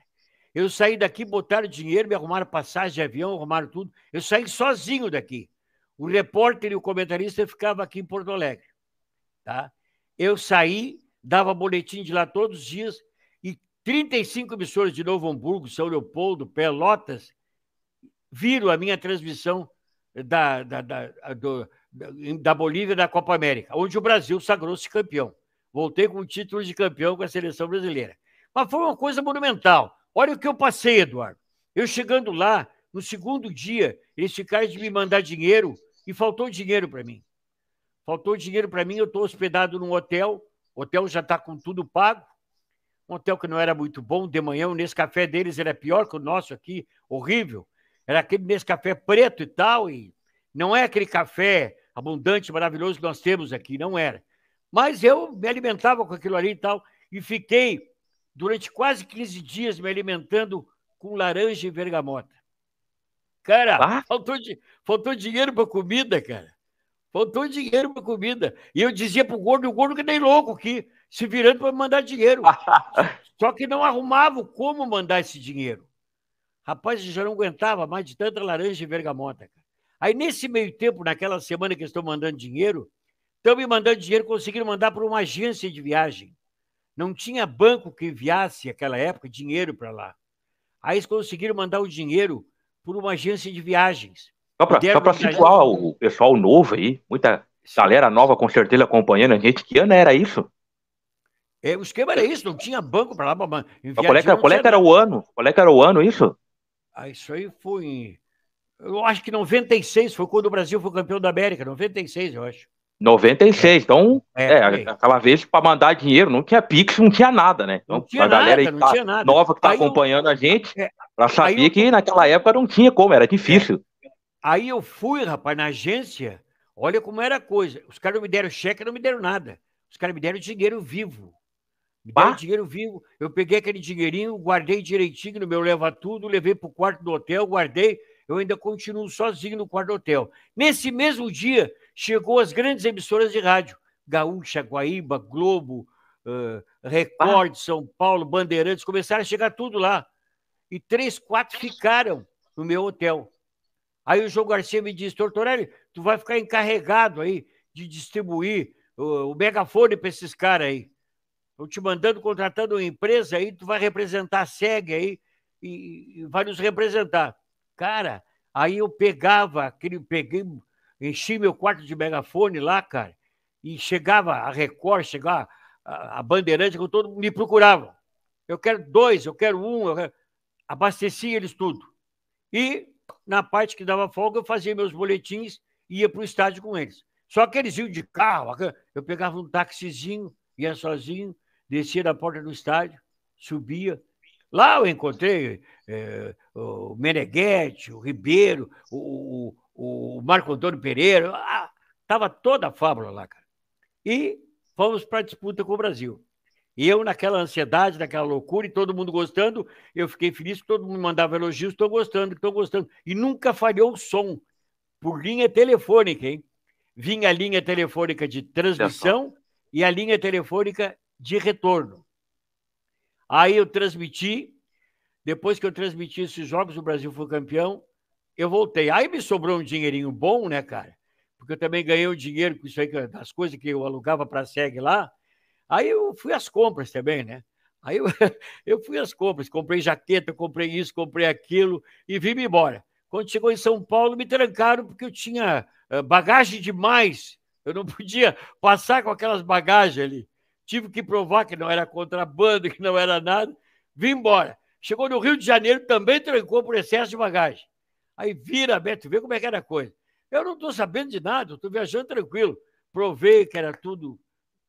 Eu saí daqui, botaram dinheiro, me arrumaram passagem de avião, arrumaram tudo. Eu saí sozinho daqui. O repórter e o comentarista ficavam aqui em Porto Alegre. Tá? Eu saí, dava boletim de lá todos os dias, e 35 emissoras de Novo Hamburgo, São Leopoldo, Pelotas, viram a minha transmissão da Bolívia da Copa América, onde o Brasil sagrou-se campeão. Voltei com o título de campeão com a seleção brasileira. Mas foi uma coisa monumental. Olha o que eu passei, Eduardo. Eu chegando lá, no segundo dia, eles ficaram de me mandar dinheiro e faltou dinheiro para mim. Eu estou hospedado num hotel, o hotel já está com tudo pago, um hotel que não era muito bom, de manhã o Nescafé deles era pior que o nosso aqui, horrível. Era aquele Nescafé preto e tal, e não é aquele café abundante, maravilhoso que nós temos aqui, não era. Mas eu me alimentava com aquilo ali e tal, e fiquei durante quase 15 dias me alimentando com laranja e bergamota. Cara, faltou dinheiro para comida, cara. Faltou dinheiro para comida. E eu dizia pro gordo, e o gordo que nem louco aqui, se virando para mandar dinheiro. Só que não arrumava como mandar esse dinheiro. Rapaz, eu já não aguentava mais de tanta laranja e bergamota. Cara. Aí, nesse meio tempo, naquela semana que eu estou mandando dinheiro, estão me mandando dinheiro, conseguiram mandar para uma agência de viagem. Não tinha banco que enviasse, naquela época, dinheiro para lá. Aí eles conseguiram mandar o dinheiro por uma agência de viagens. Só para situar o pessoal novo aí, muita galera nova com certeza acompanhando a gente, que ano era isso? O esquema era isso, não tinha banco para lá para enviar qual é que era o ano? Qual é que era o ano isso? Isso aí foi eu acho que 96 foi quando o Brasil foi campeão da América, 96, eu acho. 96, então, aquela vez para mandar dinheiro, não tinha Pix, não tinha nada, né? Então, a galera aí nova que tá acompanhando a gente, para saber que naquela época não tinha como, era difícil. Aí eu fui, rapaz, na agência, olha como era a coisa. Os caras não me deram cheque, não me deram nada. Os caras me deram dinheiro vivo. Me deram dinheiro vivo. Eu peguei aquele dinheirinho, guardei direitinho no meu leva-tudo, levei pro quarto do hotel, guardei. Eu ainda continuo sozinho no quarto do hotel. Nesse mesmo dia, chegou as grandes emissoras de rádio. Gaúcha, Guaíba, Globo, Record, São Paulo, Bandeirantes, começaram a chegar tudo lá. E 3, 4 ficaram no meu hotel. Aí o João Garcia me disse, Tortorelli, tu vai ficar encarregado aí de distribuir o megafone para esses caras aí. Estou te mandando, contratando uma empresa aí, tu vai representar a SEG aí e vai nos representar. Cara, aí eu enchi meu quarto de megafone lá, cara, e chegava a Record, chegava a Bandeirante, que todo mundo me procurava. Eu quero 2, eu quero 1, abastecia eles tudo. E na parte que dava folga, eu fazia meus boletins e ia para o estádio com eles. Só que eles iam de carro, eu pegava um taxizinho, ia sozinho, descia da porta do estádio, subia. Lá eu encontrei o Meneghetti, o Ribeiro, o Marco Antônio Pereira, estava toda a fábula lá, cara. E fomos para a disputa com o Brasil. E eu, naquela ansiedade, naquela loucura, e todo mundo gostando, eu fiquei feliz que todo mundo mandava elogios, estou gostando, estou gostando. E nunca falhou o som, por linha telefônica, hein? Vinha a linha telefônica de transmissão e a linha telefônica de retorno. Aí eu transmiti, depois que eu transmiti esses jogos, o Brasil foi campeão, eu voltei. Aí me sobrou um dinheirinho bom, né, cara? Porque eu também ganhei o dinheiro com isso aí, das coisas que eu alugava para a SEG lá. Aí eu fui às compras também, né? Aí eu fui às compras, comprei jaqueta, comprei isso, comprei aquilo e vim embora. Quando chegou em São Paulo, me trancaram porque eu tinha bagagem demais. Eu não podia passar com aquelas bagagens ali. Tive que provar que não era contrabando, que não era nada. Vim embora. Chegou no Rio de Janeiro, também trancou por excesso de bagagem. Aí vira, Beto, vê como é que era a coisa. Eu não estou sabendo de nada, estou viajando tranquilo. Provei que era tudo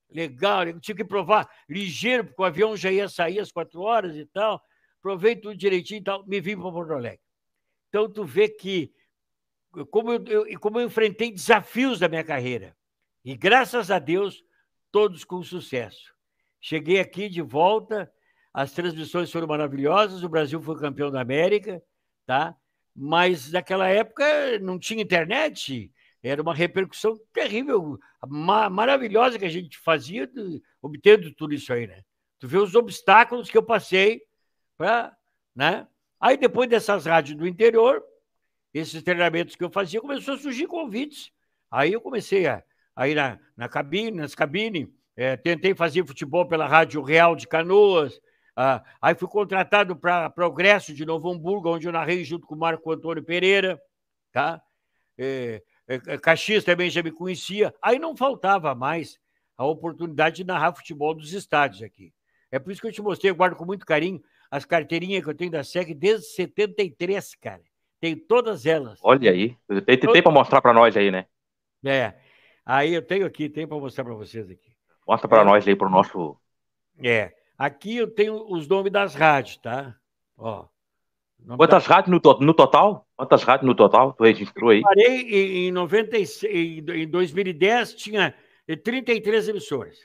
legal, eu tive que provar ligeiro, porque o avião já ia sair às 4 horas e tal. Provei tudo direitinho e tal, me vim para Porto Alegre. Então, tu vê que como eu enfrentei desafios da minha carreira. E, graças a Deus, todos com sucesso. Cheguei aqui de volta, as transmissões foram maravilhosas, o Brasil foi campeão da América, tá? Mas, naquela época, não tinha internet, era uma repercussão terrível, maravilhosa que a gente fazia, obtendo tudo isso aí, né? Tu vê os obstáculos que eu passei para, né? Aí, depois dessas rádios do interior, esses treinamentos que eu fazia, começou a surgir convites. Aí eu comecei a ir nas cabines, tentei fazer futebol pela Rádio Real de Canoas, aí fui contratado para Progresso de Novo Hamburgo, onde eu narrei junto com o Marco Antônio Pereira, tá? Caxias também já me conhecia. Aí não faltava mais a oportunidade de narrar futebol dos estádios aqui. É por isso que eu te mostrei, eu guardo com muito carinho as carteirinhas que eu tenho da SEC desde 73, cara. Tenho todas elas. Olha aí. Tem para mostrar para nós aí, né? Aí eu tenho aqui, tem para mostrar para vocês aqui. Mostra para nós aí, para o nosso... Aqui eu tenho os nomes das rádios, tá? Ó. Quantas rádios no total? Quantas rádios no total tu registrou aí? Eu parei em 2010, tinha 33 emissoras.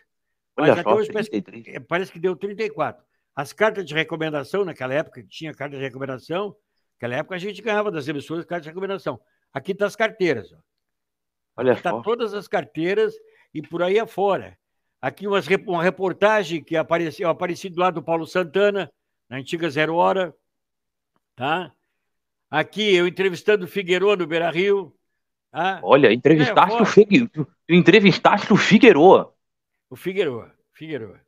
Mas olha até só, hoje 33. parece que deu 34. As cartas de recomendação, naquela época, tinha carta de recomendação, naquela época a gente ganhava das emissoras cartas de recomendação. Aqui está as carteiras. Ó. Olha Aqui está só. todas as carteiras e por aí afora. Aqui uma reportagem que apareceu, apareci do lado do Paulo Santana, na antiga Zero Hora. Tá? Aqui eu entrevistando o Figueiredo no Beira-Rio. Tá? Olha, entrevistaste o Figueiredo. O Figueiredo.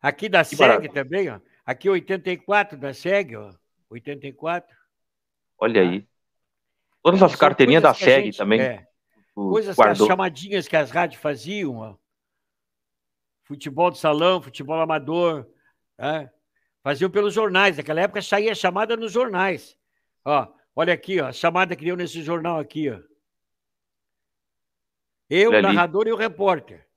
Aqui da Que SEG maravilha. também, ó. Aqui 84 da SEG, ó. 84. Olha Tá? aí. Todas as São carteirinhas coisas da que a SEG gente. também. Tu Coisas que as guardou. chamadinhas que as rádios faziam, ó. Futebol de salão, futebol amador. Tá? Faziam pelos jornais. Naquela época saía chamada nos jornais. Ó, olha aqui, ó, a chamada que deu nesse jornal aqui, ó. Eu, Olha o ali. narrador e o repórter.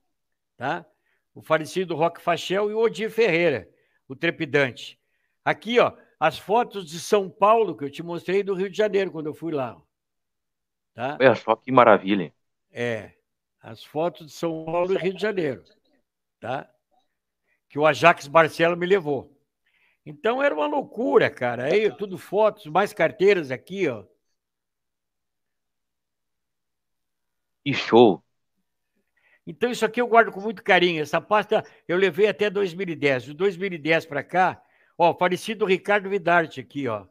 Tá? O falecido Roque Fachel e o Odir Ferreira, o trepidante. Aqui, ó, as fotos de São Paulo que eu te mostrei do Rio de Janeiro quando eu fui lá. Tá? Olha só que maravilha. As fotos de São Paulo e Rio de Janeiro. Tá? Que o Ajax Barcelo me levou. Então era uma loucura, cara. Aí tudo fotos, mais carteiras aqui, ó. Que show. Então isso aqui eu guardo com muito carinho. Essa pasta eu levei até 2010. De 2010 para cá, ó, falecido Ricardo Vidarte aqui, ó.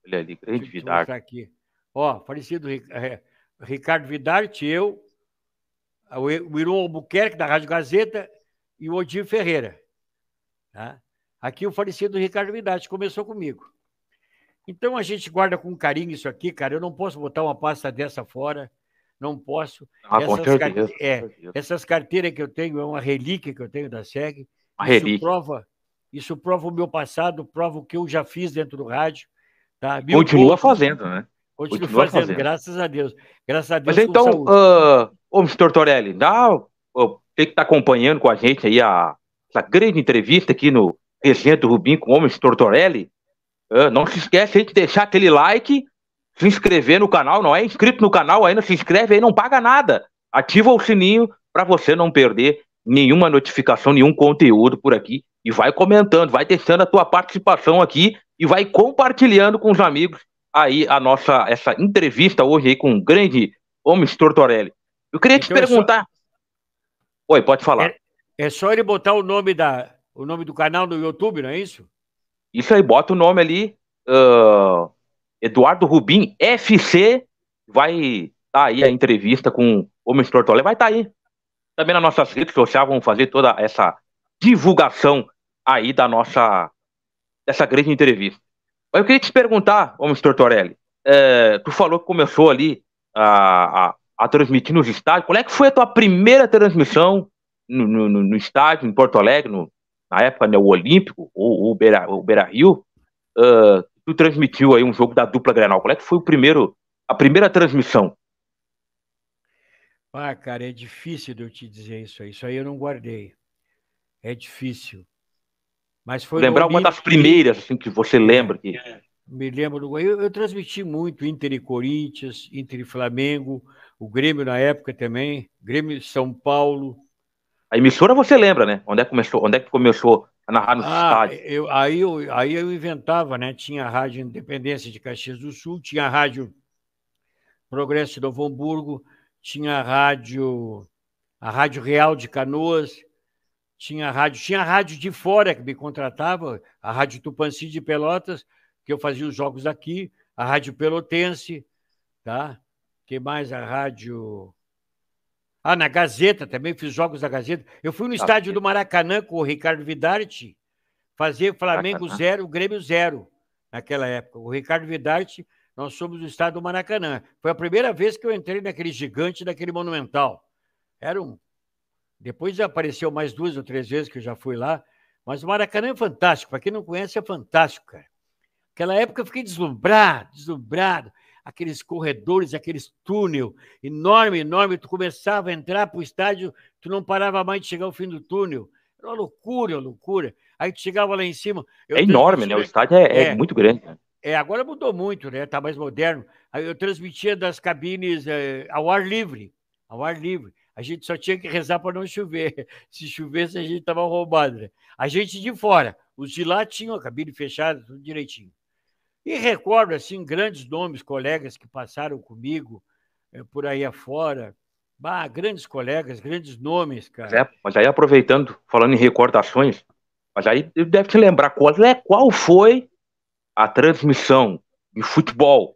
Olha ali, grande Deixa eu te Vidarte. mostrar aqui. Ó, falecido Ricardo Vidarte, eu, o Iron Albuquerque, da Rádio Gazeta, e o Odir Ferreira. Tá? Aqui o falecido Ricardo Vidarte começou comigo. Então a gente guarda com carinho isso aqui, cara. Eu não posso botar uma pasta dessa fora. Não posso. Com certeza. Essas carteiras que eu tenho é uma relíquia que eu tenho da SEG. Uma relíquia. Isso prova o meu passado, prova o que eu já fiz dentro do rádio. Tá? Continua fazendo, né? Continua fazendo, graças a Deus. Graças a Deus. Mas então, Mr. Tortorelli, tem que estar acompanhando com a gente aí essa grande entrevista aqui no Resenha do Rubim com o Mr. Tortorelli. Não se esquece aí de deixar aquele like, se inscrever no canal. Não é inscrito no canal ainda, se inscreve aí, não paga nada. Ativa o sininho para você não perder nenhuma notificação, nenhum conteúdo por aqui. E vai comentando, vai deixando a tua participação aqui e vai compartilhando com os amigos aí essa entrevista hoje aí com o grande Mr. Tortorelli. Eu queria te perguntar. Oi, pode falar. É só ele botar o nome do canal no YouTube, não é isso? Isso aí, bota o nome ali, Eduardo Rubim FC, vai estar aí a entrevista com o Mr. Tortorelli, vai estar aí. Também nas nossas redes sociais vamos fazer toda essa divulgação aí dessa grande entrevista. Mas eu queria te perguntar, Mr. Tortorelli, tu falou que começou ali a transmitir nos estádios. Qual é que foi a tua primeira transmissão no estádio, em Porto Alegre, na época, né, o Olímpico, ou o Beira-Rio? Tu transmitiu aí um jogo da dupla Grenal. Qual é que foi a primeira transmissão? Cara, é difícil de eu te dizer isso aí. Isso aí eu não guardei. É difícil. Mas foi lembrar uma das primeiras, assim, que você lembra. Me lembro. Eu transmiti muito Inter e Corinthians, Inter e Flamengo, o Grêmio na época também, Grêmio São Paulo. A emissora você lembra, né? Onde é que começou a narrar nos estádios? Aí eu inventava, né? Tinha a Rádio Independência de Caxias do Sul, tinha a Rádio Progresso de Novo Hamburgo, tinha a Rádio Real de Canoas, tinha a rádio de fora que me contratava, a Rádio Tupanci de Pelotas, que eu fazia os jogos aqui, a Rádio Pelotense, tá? Que mais? A Rádio... na Gazeta também, fiz jogos da Gazeta. Eu fui no estádio do Maracanã com o Ricardo Vidarte, fazer Flamengo 0, Grêmio 0, naquela época. O Ricardo Vidarte, nós somos do estádio do Maracanã. Foi a primeira vez que eu entrei naquele gigante, daquele monumental. Depois apareceu mais 2 ou 3 vezes que eu já fui lá, mas o Maracanã é fantástico. Para quem não conhece, é fantástico, cara. Naquela época eu fiquei deslumbrado. Aqueles corredores, aqueles túnel enorme. Tu começava a entrar para o estádio, tu não parava mais de chegar ao fim do túnel. Era uma loucura. Aí tu chegava lá em cima... É enorme, né? O estádio é muito grande. Né? Agora mudou muito, né? Tá mais moderno. Aí eu transmitia das cabines ao ar livre. A gente só tinha que rezar para não chover. Se chovesse, a gente estava roubado, né? A gente de fora. Os de lá tinham a cabine fechada, tudo direitinho. E recordo, assim, grandes nomes, colegas que passaram comigo. por aí afora. Bah, grandes colegas, grandes nomes, Mas, cara. mas aí aproveitando, falando em recordações, mas aí deve te lembrar qual foi a transmissão de futebol.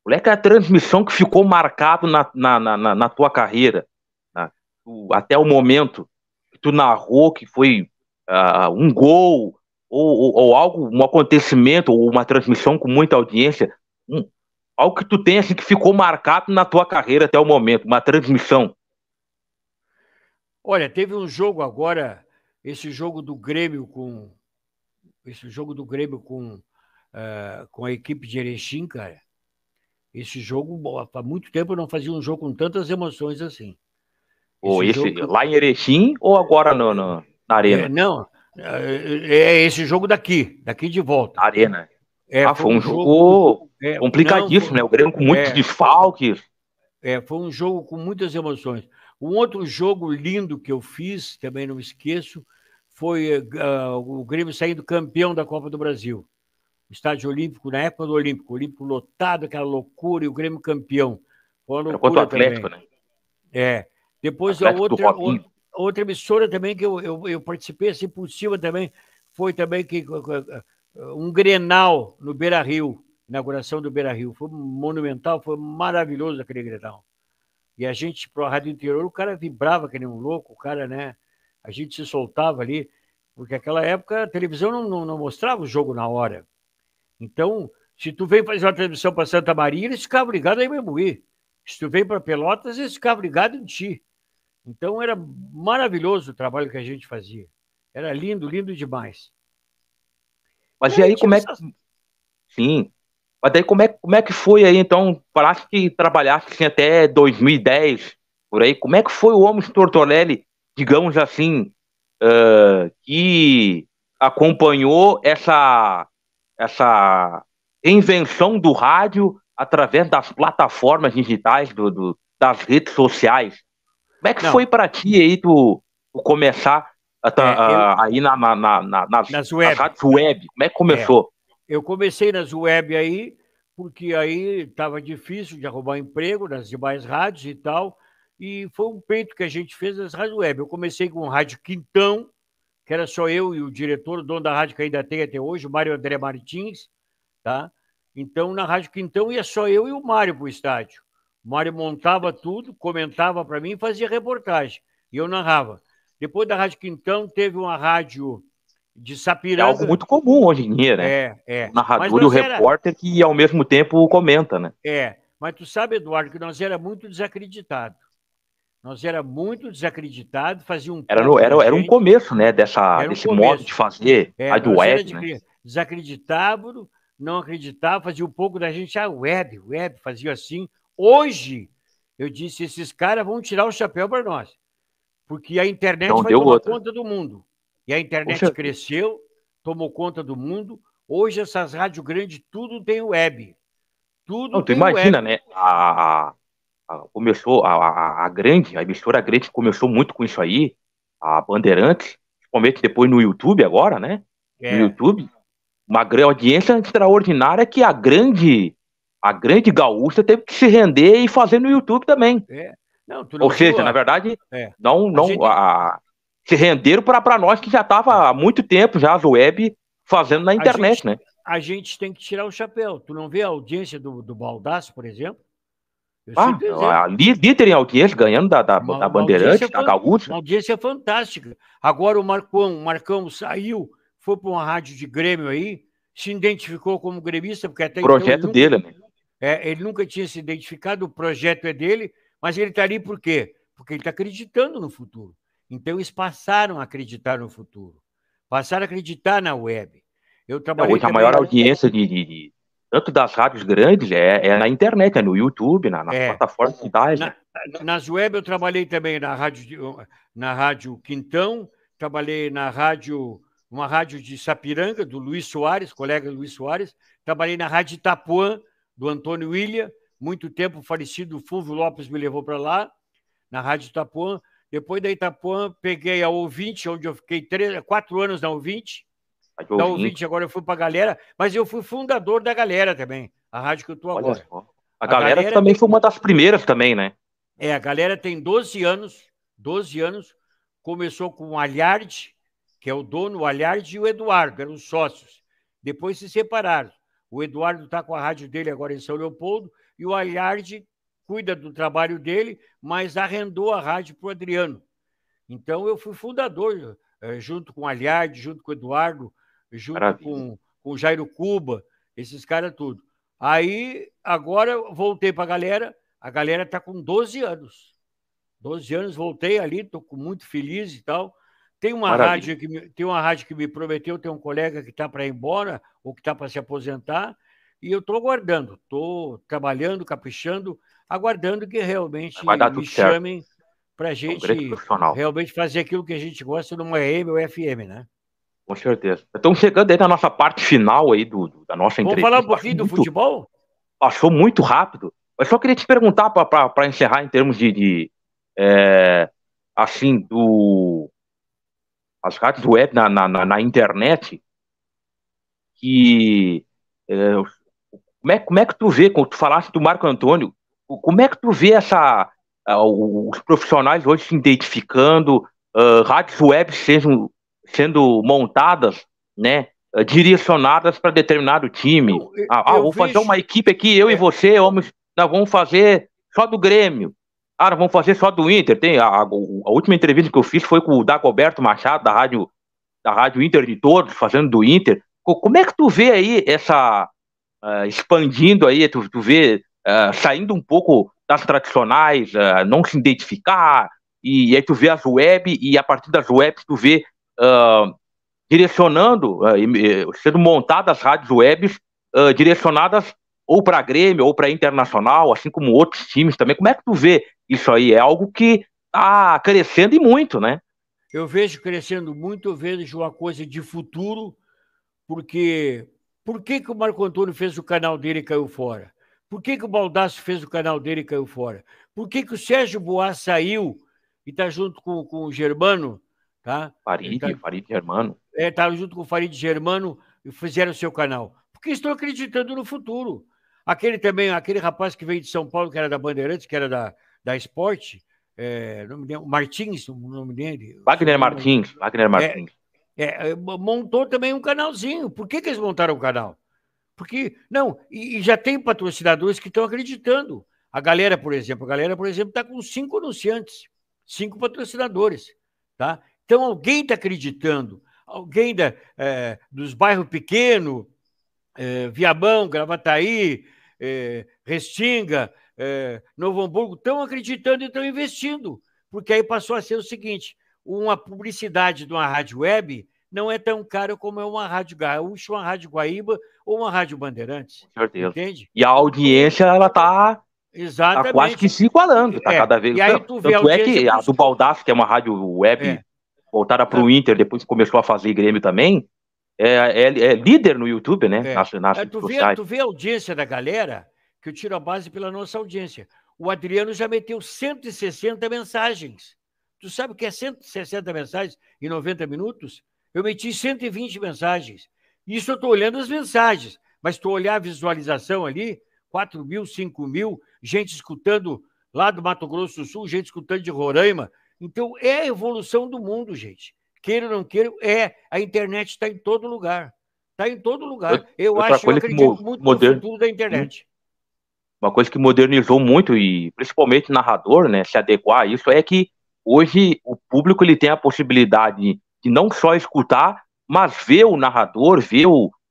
Qual é que é a transmissão que ficou marcado na tua carreira? Até o momento que tu narrou, que foi um gol, ou algo, um acontecimento, ou uma transmissão com muita audiência, algo que tu tem assim, que ficou marcado na tua carreira até o momento, uma transmissão. Olha, teve um jogo agora, esse jogo do Grêmio com esse jogo do Grêmio com a equipe de Erechim, cara. Esse jogo, há muito tempo eu não fazia um jogo com tantas emoções assim. Ou Esse esse jogo, lá em Erechim, ou agora na Arena? não, é esse jogo daqui de volta. Na Arena. Foi Foi um um jogo, jogo não, complicadíssimo, né? O Grêmio com muitos é, desfalques. foi um jogo com muitas emoções. Um outro jogo lindo que eu fiz, também não me esqueço, foi o Grêmio saindo campeão da Copa do Brasil. Estádio Olímpico, na época do Olímpico, Olímpico lotado, aquela loucura, e o Grêmio campeão. Foi uma Era contra o loucura Atlético, também. né? Depois Atlético do Robinho. outra emissora também que eu participei assim por cima também, foi também um Grenal no Beira-Rio, inauguração do Beira-Rio. Foi monumental, foi maravilhoso aquele Grenal. E a gente, pro Rádio Interior, o cara vibrava que nem um louco, o cara, né? A gente se soltava ali, porque naquela época a televisão não mostrava o jogo na hora. Então, se tu vem fazer uma transmissão para Santa Maria, eles ficavam ligados em Membuí. Se tu vem para Pelotas, eles ficavam ligados em ti. Então, era maravilhoso o trabalho que a gente fazia. Era lindo, lindo demais. Mas e aí, como é que. Sim. Mas daí, como é que foi aí, então? Falaste que trabalhaste assim, até 2010, por aí. Como é que foi o Homens Tortorelli, digamos assim, que acompanhou essa invenção do rádio através das plataformas digitais, das redes sociais? Como é que foi Não, para ti aí tu começar aí nas nas web. rádios web? Como é que começou? Eu comecei nas web aí, porque aí estava difícil de arrumar emprego nas demais rádios e tal, e foi um peito que a gente fez nas rádios web. Eu comecei com o Rádio Quintão, que era só eu e o diretor, o dono da rádio que ainda tem até hoje, o Mário André Martins, tá? Então, na Rádio Quintão ia só eu e o Mário para o estádio. O Mário montava tudo, comentava para mim e fazia reportagem. E eu narrava. Depois da Rádio Quintão, teve uma rádio de É algo Sapiranga. muito comum hoje em dia, né? O Mas narrador e o nós era... repórter que ao mesmo tempo comenta, né? Mas tu sabe, Eduardo, que nós era muito desacreditado. Nós era muito desacreditado, fazia um pouco da Era um gente. começo, né? Era um Desse modo começo. de fazer rádio Nós era web, né? desacreditado, não acreditava, fazia um pouco da gente, web, fazia assim. Hoje, eu disse, esses caras vão tirar o chapéu para nós, porque a internet Não vai deu tomar outra. conta do mundo. E a internet Poxa, cresceu, tomou conta do mundo. Hoje, essas rádios grandes, tudo tem web. não, Tudo tu tem imagina, web. né? Começou a emissora grande começou muito com isso aí, a Bandeirantes, principalmente depois no YouTube agora, né? No É, YouTube, uma grande audiência extraordinária que a grande gaúcha teve que se render e fazer no YouTube também. é. Não, tu Ou não viu? seja, na verdade, É. A não gente, se renderam para nós que já estava há muito tempo já as web fazendo na a internet, gente, né? a gente tem que tirar o chapéu. Tu não vê a audiência do Baldaço, por exemplo? Eu cito exemplo. Líder em audiência, ganhando da Uma audiência, Bandeirante, da Gaúcha. uma audiência fantástica. Agora o Marcão saiu, foi para uma rádio de Grêmio aí, se identificou como gremista, porque até então Projeto dele, né? ele nunca tinha se identificado, o projeto é dele, mas ele está ali por quê? Porque ele está acreditando no futuro. Então eles passaram a acreditar no futuro, passaram a acreditar na web. Eu trabalhei Hoje a também. maior audiência tanto das rádios grandes é na internet, é no YouTube, nas plataformas digitais. Né? Nas web eu trabalhei também na rádio Quintão, trabalhei uma rádio de Sapiranga, do Luiz Soares, colega Luiz Soares, trabalhei na rádio Itapuã, do Antônio William, muito tempo o falecido Fulvio Lopes me levou para lá, na rádio Itapuã. Depois da Itapuã, peguei a Ouvinte, onde eu fiquei 4 anos na Ouvinte. Da Ouvinte, agora eu fui para a Galera, mas eu fui fundador da Galera também, a rádio que eu estou agora. A galera também foi uma das primeiras também, né? A galera tem 12 anos, começou com o Alharde, que é o dono, o Alharde e o Eduardo, eram os sócios. Depois se separaram. O Eduardo está com a rádio dele agora em São Leopoldo e o Alharde cuida do trabalho dele, mas arrendou a rádio para o Adriano. Então, eu fui fundador, junto com o Alharde, junto com o Eduardo, junto com o Jairo Cuba, esses caras tudo. Aí, agora, voltei para a galera está com 12 anos. 12 anos, voltei ali, estou muito feliz e tal. Tem uma rádio que me prometeu, tem um colega que está para ir embora, ou que está para se aposentar, e eu estou aguardando, estou trabalhando, caprichando, aguardando que realmente me chamem para a gente realmente fazer aquilo que a gente gosta numa AM ou FM, né? Com certeza. Estamos chegando aí na nossa parte final aí da nossa entrevista. Vamos falar um pouquinho do futebol? Passou muito rápido. Eu só queria te perguntar, para encerrar, em termos assim, as rádios web na internet, que como é que tu vê, quando tu falaste do Marco Antônio, como é que tu vê os profissionais hoje se identificando, rádios web sendo montadas, né, direcionadas para determinado time? Vou fazer uma equipe aqui, eu e você, nós vamos fazer só do Grêmio. Nós vamos fazer só do Inter. A última entrevista que eu fiz foi com o Dagoberto Machado, da Rádio Inter de Todos, fazendo do Inter. Como é que tu vê aí essa expandindo aí, tu vê saindo um pouco das tradicionais, não se identificar, e aí tu vê as web, e a partir das webs tu vê direcionando, sendo montadas rádios webs direcionadas ou para Grêmio ou para Internacional, assim como outros times também. Como é que tu vê isso aí? É algo que está crescendo e muito, né? Eu vejo crescendo muito, eu vejo uma coisa de futuro, porque por que o Marco Antônio fez o canal dele e caiu fora? Por que o Baldasso fez o canal dele e caiu fora? Por que o Sérgio Boas saiu e está junto com o Germano? Tá? Farid Germano. Está junto com o Farid Germano e fizeram o seu canal. Porque estão acreditando no futuro. Aquele rapaz que veio de São Paulo, que era da Bandeirantes, que era da Esporte, Martins, o nome dele. Wagner Martins. Montou também um canalzinho. Por que eles montaram o canal? Porque, e já tem patrocinadores que estão acreditando. A galera, por exemplo, está com 5 anunciantes, 5 patrocinadores, tá? Então, alguém está acreditando. Alguém dos bairros pequenos, Viamão, Gravataí, Restinga, Novo Hamburgo, estão acreditando e estão investindo. Porque aí passou a ser o seguinte, uma publicidade de uma rádio web não é tão caro como é uma rádio gaúcha, uma rádio Guaíba ou uma rádio Bandeirantes. Com certeza. Entende? E a audiência, ela está quase que se igualando, está cada vez. E aí tu vê tanto é que a do Baldasso, que é uma rádio web voltada para o Inter, depois começou a fazer Grêmio também, é líder no YouTube, né? Tu vê a audiência da galera, que eu tiro a base pela nossa audiência. O Adriano já meteu 160 mensagens. Tu sabe o que é 160 mensagens em 90 minutos? Eu meti 120 mensagens. Isso eu estou olhando as mensagens, mas tu olhar a visualização ali, 4 mil, 5 mil, gente escutando lá do Mato Grosso do Sul, gente escutando de Roraima. Então, é a evolução do mundo, gente. Queira ou não queira, a internet está em todo lugar. Está em todo lugar. Eu acredito muito no futuro da internet. Uma coisa que modernizou muito, e principalmente o narrador, né, se adequar a isso, é que hoje o público ele tem a possibilidade de não só escutar, mas ver o narrador, ver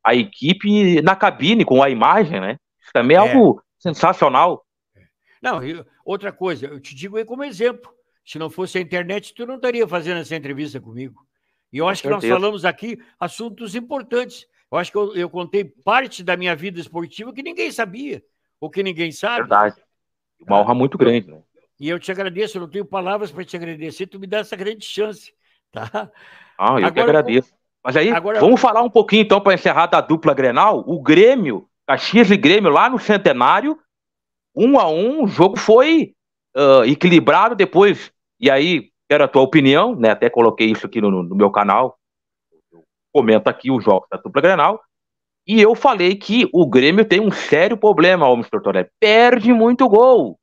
a equipe na cabine, com a imagem, né? Isso também é algo sensacional. Outra coisa, eu te digo aí como exemplo. Se não fosse a internet, tu não estaria fazendo essa entrevista comigo. E eu acho que nós falamos aqui assuntos importantes. Eu acho que eu contei parte da minha vida esportiva que ninguém sabia, ou que ninguém sabe. Verdade. Uma honra muito grande, né? E eu te agradeço, eu não tenho palavras para te agradecer, tu me dá essa grande chance, tá? Eu que agradeço. Mas aí, vamos falar um pouquinho, então, para encerrar da dupla Grenal. O Grêmio, Caxias e Grêmio, lá no Centenário, 1-1, o jogo foi equilibrado depois, e aí, quero a tua opinião, né? Até coloquei isso aqui no meu canal, eu comento aqui os jogos da dupla Grenal. E eu falei que o Grêmio tem um sério problema, ô Mr. Toré. Perde muito gol.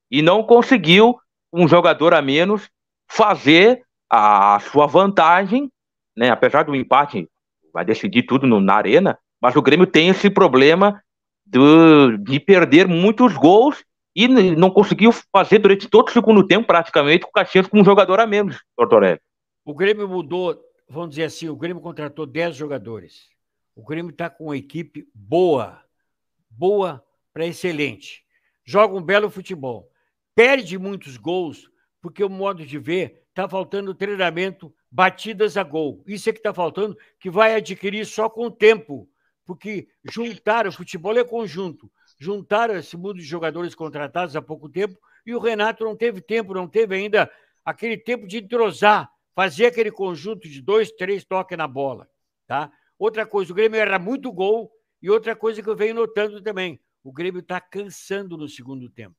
E não conseguiu, um jogador a menos, fazer a sua vantagem, né? Apesar do empate, vai decidir tudo na arena, mas o Grêmio tem esse problema de perder muitos gols e não conseguiu fazer durante todo o segundo tempo, praticamente, com o Caxias com um jogador a menos, Tortorelli. O Grêmio mudou, vamos dizer assim, o Grêmio contratou 10 jogadores. O Grêmio está com uma equipe boa para excelente. Joga um belo futebol. Perde muitos gols, porque o modo de ver está faltando treinamento, batidas a gol. Isso é que está faltando, que vai adquirir só com o tempo, porque juntaram, o futebol é conjunto, juntaram esse mundo de jogadores contratados há pouco tempo e o Renato não teve tempo, não teve ainda aquele tempo de entrosar, fazer aquele conjunto de 2, 3 toques na bola. Tá? Outra coisa, o Grêmio era muito gol e outra coisa que eu venho notando também, o Grêmio está cansando no segundo tempo.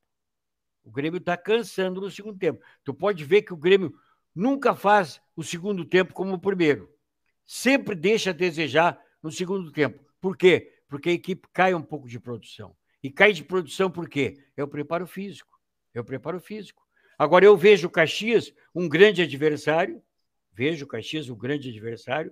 O Grêmio está cansando no segundo tempo. Tu pode ver que o Grêmio nunca faz o segundo tempo como o primeiro. Sempre deixa a desejar no segundo tempo. Por quê? Porque a equipe cai um pouco de produção. E cai de produção por quê? É o preparo físico. É o preparo físico. Agora, eu vejo o Caxias um grande adversário. Vejo o Caxias um grande adversário.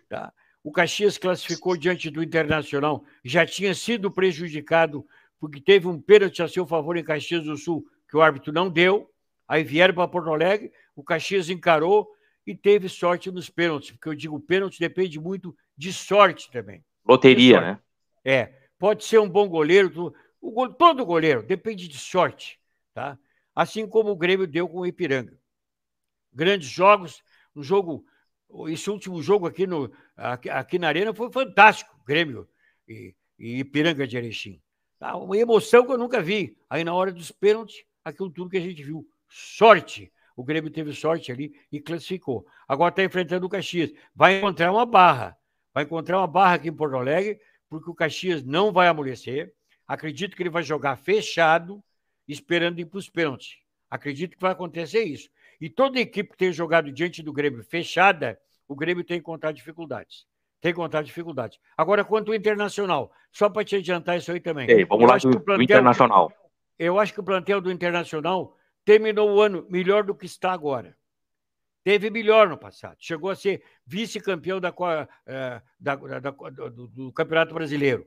Tá? O Caxias classificou diante do Internacional. Já tinha sido prejudicado porque teve um pênalti a seu favor em Caxias do Sul, que o árbitro não deu. Aí vieram para Porto Alegre, o Caxias encarou e teve sorte nos pênaltis, porque eu digo, o pênalti depende muito de sorte também. Loteria, né? Pode ser um bom goleiro, todo goleiro, depende de sorte, tá? Assim como o Grêmio deu com o Ipiranga. Grandes jogos, esse último jogo aqui na Arena foi fantástico, Grêmio e Ipiranga de Erechim. Tá? Uma emoção que eu nunca vi. Aí na hora dos pênaltis, aquilo tudo que a gente viu. Sorte. O Grêmio teve sorte ali e classificou. Agora está enfrentando o Caxias. Vai encontrar uma barra. Vai encontrar uma barra aqui em Porto Alegre, porque o Caxias não vai amolecer. Acredito que ele vai jogar fechado, esperando ir para os pênaltis. Acredito que vai acontecer isso. E toda equipe que tem jogado diante do Grêmio fechada, o Grêmio tem que encontrar dificuldades. Tem que encontrar dificuldades. Agora, quanto ao Internacional, só para te adiantar isso aí também. Ei, vamos lá do Internacional. Eu acho que o plantel do Internacional terminou o ano melhor do que está agora. Teve melhor no passado. Chegou a ser vice-campeão do Campeonato Brasileiro.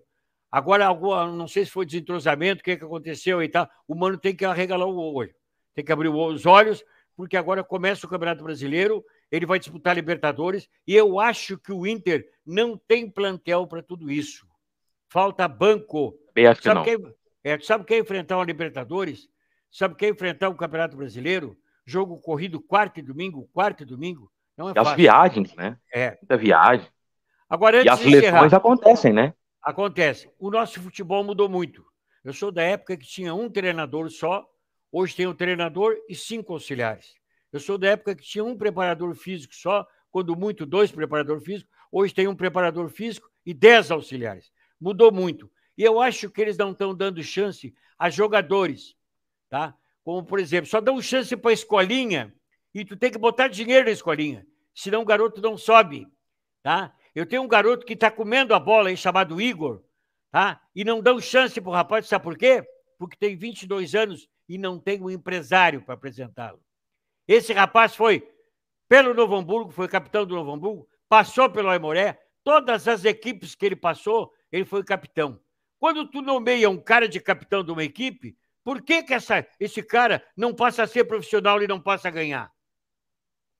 Agora, não sei se foi desentrosamento, o que aconteceu e tal. O Mano tem que arregalar o olho. Tem que abrir os olhos, porque agora começa o Campeonato Brasileiro, ele vai disputar a Libertadores, e eu acho que o Inter não tem plantel para tudo isso. Falta banco. Bem, acho que não. Sabe quem enfrentar uma Libertadores? Sabe quem enfrentar o Campeonato Brasileiro? Jogo corrido quarta e domingo. Não é fácil. As viagens, né? Muita viagem. Agora, antes de encerrar, lesões acontecem, né? Acontece. O nosso futebol mudou muito. Eu sou da época que tinha um treinador só, hoje tem um treinador e 5 auxiliares. Eu sou da época que tinha um preparador físico só, quando muito 2 preparadores físicos, hoje tem um preparador físico e 10 auxiliares. Mudou muito. E eu acho que eles não estão dando chance a jogadores, tá? Como, por exemplo, só dão chance para a escolinha e tu tem que botar dinheiro na escolinha, senão o garoto não sobe, tá? Eu tenho um garoto que está comendo a bola aí, chamado Igor, tá? E não dão chance para o rapaz, sabe por quê? Porque tem 22 anos e não tem um empresário para apresentá-lo. Esse rapaz foi pelo Novo Hamburgo, foi capitão do Novo Hamburgo, passou pelo Aimoré, todas as equipes que ele passou, ele foi capitão. Quando tu nomeia um cara de capitão de uma equipe, por que esse cara não passa a ser profissional e não passa a ganhar?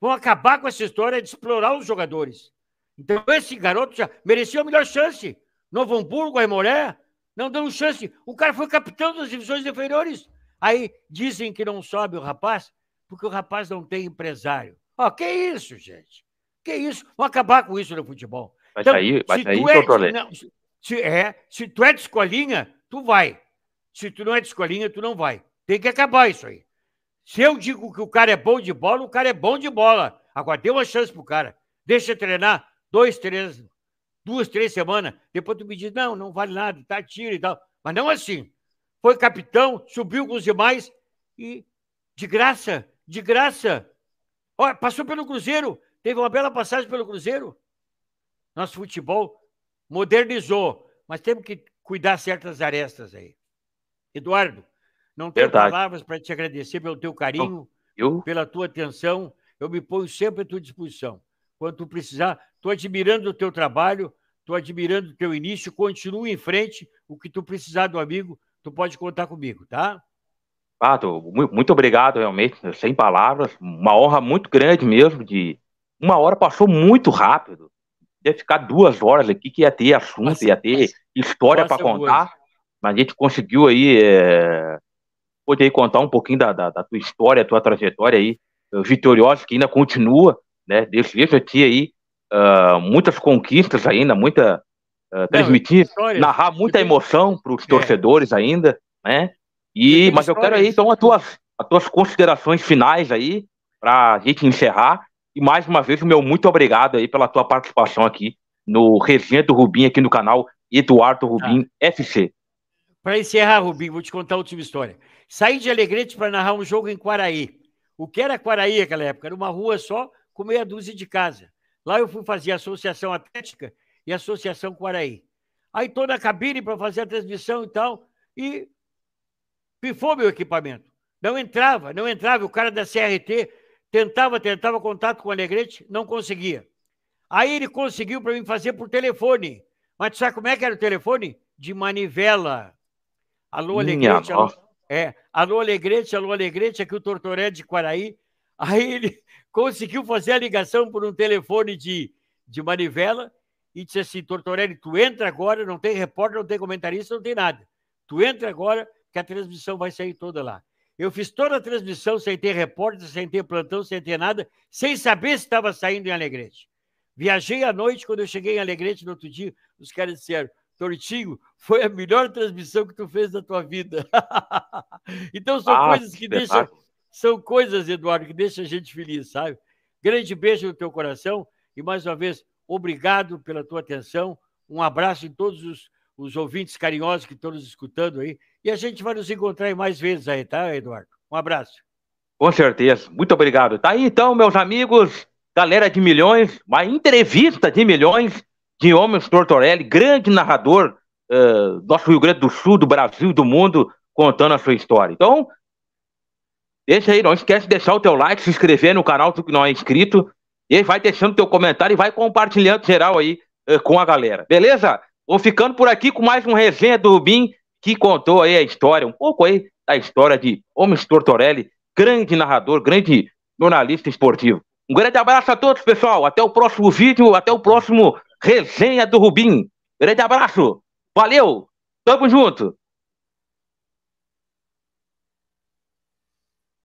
Vão acabar com essa história de explorar os jogadores. Então, esse garoto já merecia a melhor chance. Novo Hamburgo, Aimoré, não dão chance. O cara foi capitão das divisões inferiores. Aí dizem que não sobe o rapaz, porque o rapaz não tem empresário. Que isso, gente? Que isso? Vão acabar com isso no futebol. Vai sair, doutor Lê. Se tu é de escolinha, tu vai. Se tu não é de escolinha, tu não vai. Tem que acabar isso aí. Se eu digo que o cara é bom de bola, o cara é bom de bola. Agora, dê uma chance pro cara. Deixa treinar 2, 3 semanas. Depois tu me diz, não vale nada, tá tiro e tal. Mas não assim. Foi capitão, subiu com os demais e de graça. Olha, passou pelo Cruzeiro. Teve uma bela passagem pelo Cruzeiro. Nosso futebol modernizou. mas temos que cuidar certas arestas aí. Eduardo, não tenho palavras para te agradecer pelo teu carinho, pela tua atenção. Eu me ponho sempre à tua disposição. Quando tu precisar, estou admirando o teu trabalho, estou admirando o teu início, continue em frente. O que tu precisar do amigo, tu pode contar comigo, tá? Muito obrigado, realmente, sem palavras. Uma honra muito grande mesmo. Uma hora passou muito rápido. Ia ficar 2 horas aqui, que ia ter assunto, ia ter história para contar. Mas a gente conseguiu aí poder contar um pouquinho da tua história, tua trajetória aí, vitoriosa, que ainda continua, né? Deixa eu ter aí muitas conquistas ainda, transmitir, narrar muita emoção para os torcedores ainda, né? Mas eu quero aí, então, as tuas considerações finais aí, para a gente encerrar. E mais uma vez, o meu muito obrigado aí pela tua participação aqui no Resenha do Rubim, aqui no canal Eduardo Rubim FC. Para encerrar, Rubim, vou te contar a última história. Saí de Alegrete para narrar um jogo em Quaraí. O que era Quaraí naquela época? Era uma rua só com meia dúzia de casa. Lá eu fui fazer a Associação Atlética e a Associação Quaraí. Aí estou na cabine para fazer a transmissão e tal, e pifou meu equipamento. Não entrava. O cara da CRT tentava contato com o Alegrete, não conseguia. Aí ele conseguiu para mim fazer por telefone. Mas tu sabe como é que era o telefone? De manivela. Alô, Alegrete, alô, Alegrete, aqui o Tortoré de Quaraí. Aí ele conseguiu fazer a ligação por um telefone de manivela e disse assim: Tortorelli, tu entra agora, não tem repórter, não tem comentarista, não tem nada. Tu entra agora que a transmissão vai sair toda lá. Eu fiz toda a transmissão sem ter repórter, sem ter plantão, sem ter nada, sem saber se estava saindo em Alegrete. Viajei à noite, quando eu cheguei em Alegrete no outro dia, os caras disseram: Tortinho, foi a melhor transmissão que tu fez na tua vida. Então são coisas que deixam... São coisas, Eduardo, que deixam a gente feliz, sabe? Grande beijo no teu coração e, mais uma vez, obrigado pela tua atenção. Um abraço em todos os ouvintes carinhosos que estão nos escutando aí. E a gente vai nos encontrar mais vezes aí, tá, Eduardo? Um abraço. Com certeza. Muito obrigado. Tá aí, então, meus amigos, galera de milhões, uma entrevista de milhões de Homens Tortorelli, grande narrador do Rio Grande do Sul, do Brasil e do mundo, contando a sua história. Então, deixa aí, não esquece de deixar o teu like, se inscrever no canal, tu que não é inscrito, e aí vai deixando teu comentário e vai compartilhando geral aí com a galera, beleza? Vou ficando por aqui com mais um Resenha do Rubim, que contou aí a história, um pouco aí da história de Homens Tortorelli, grande narrador, grande jornalista esportivo. Um grande abraço a todos, pessoal, até o próximo vídeo, até o próximo Resenha do Rubim. Grande abraço, valeu, tamo junto!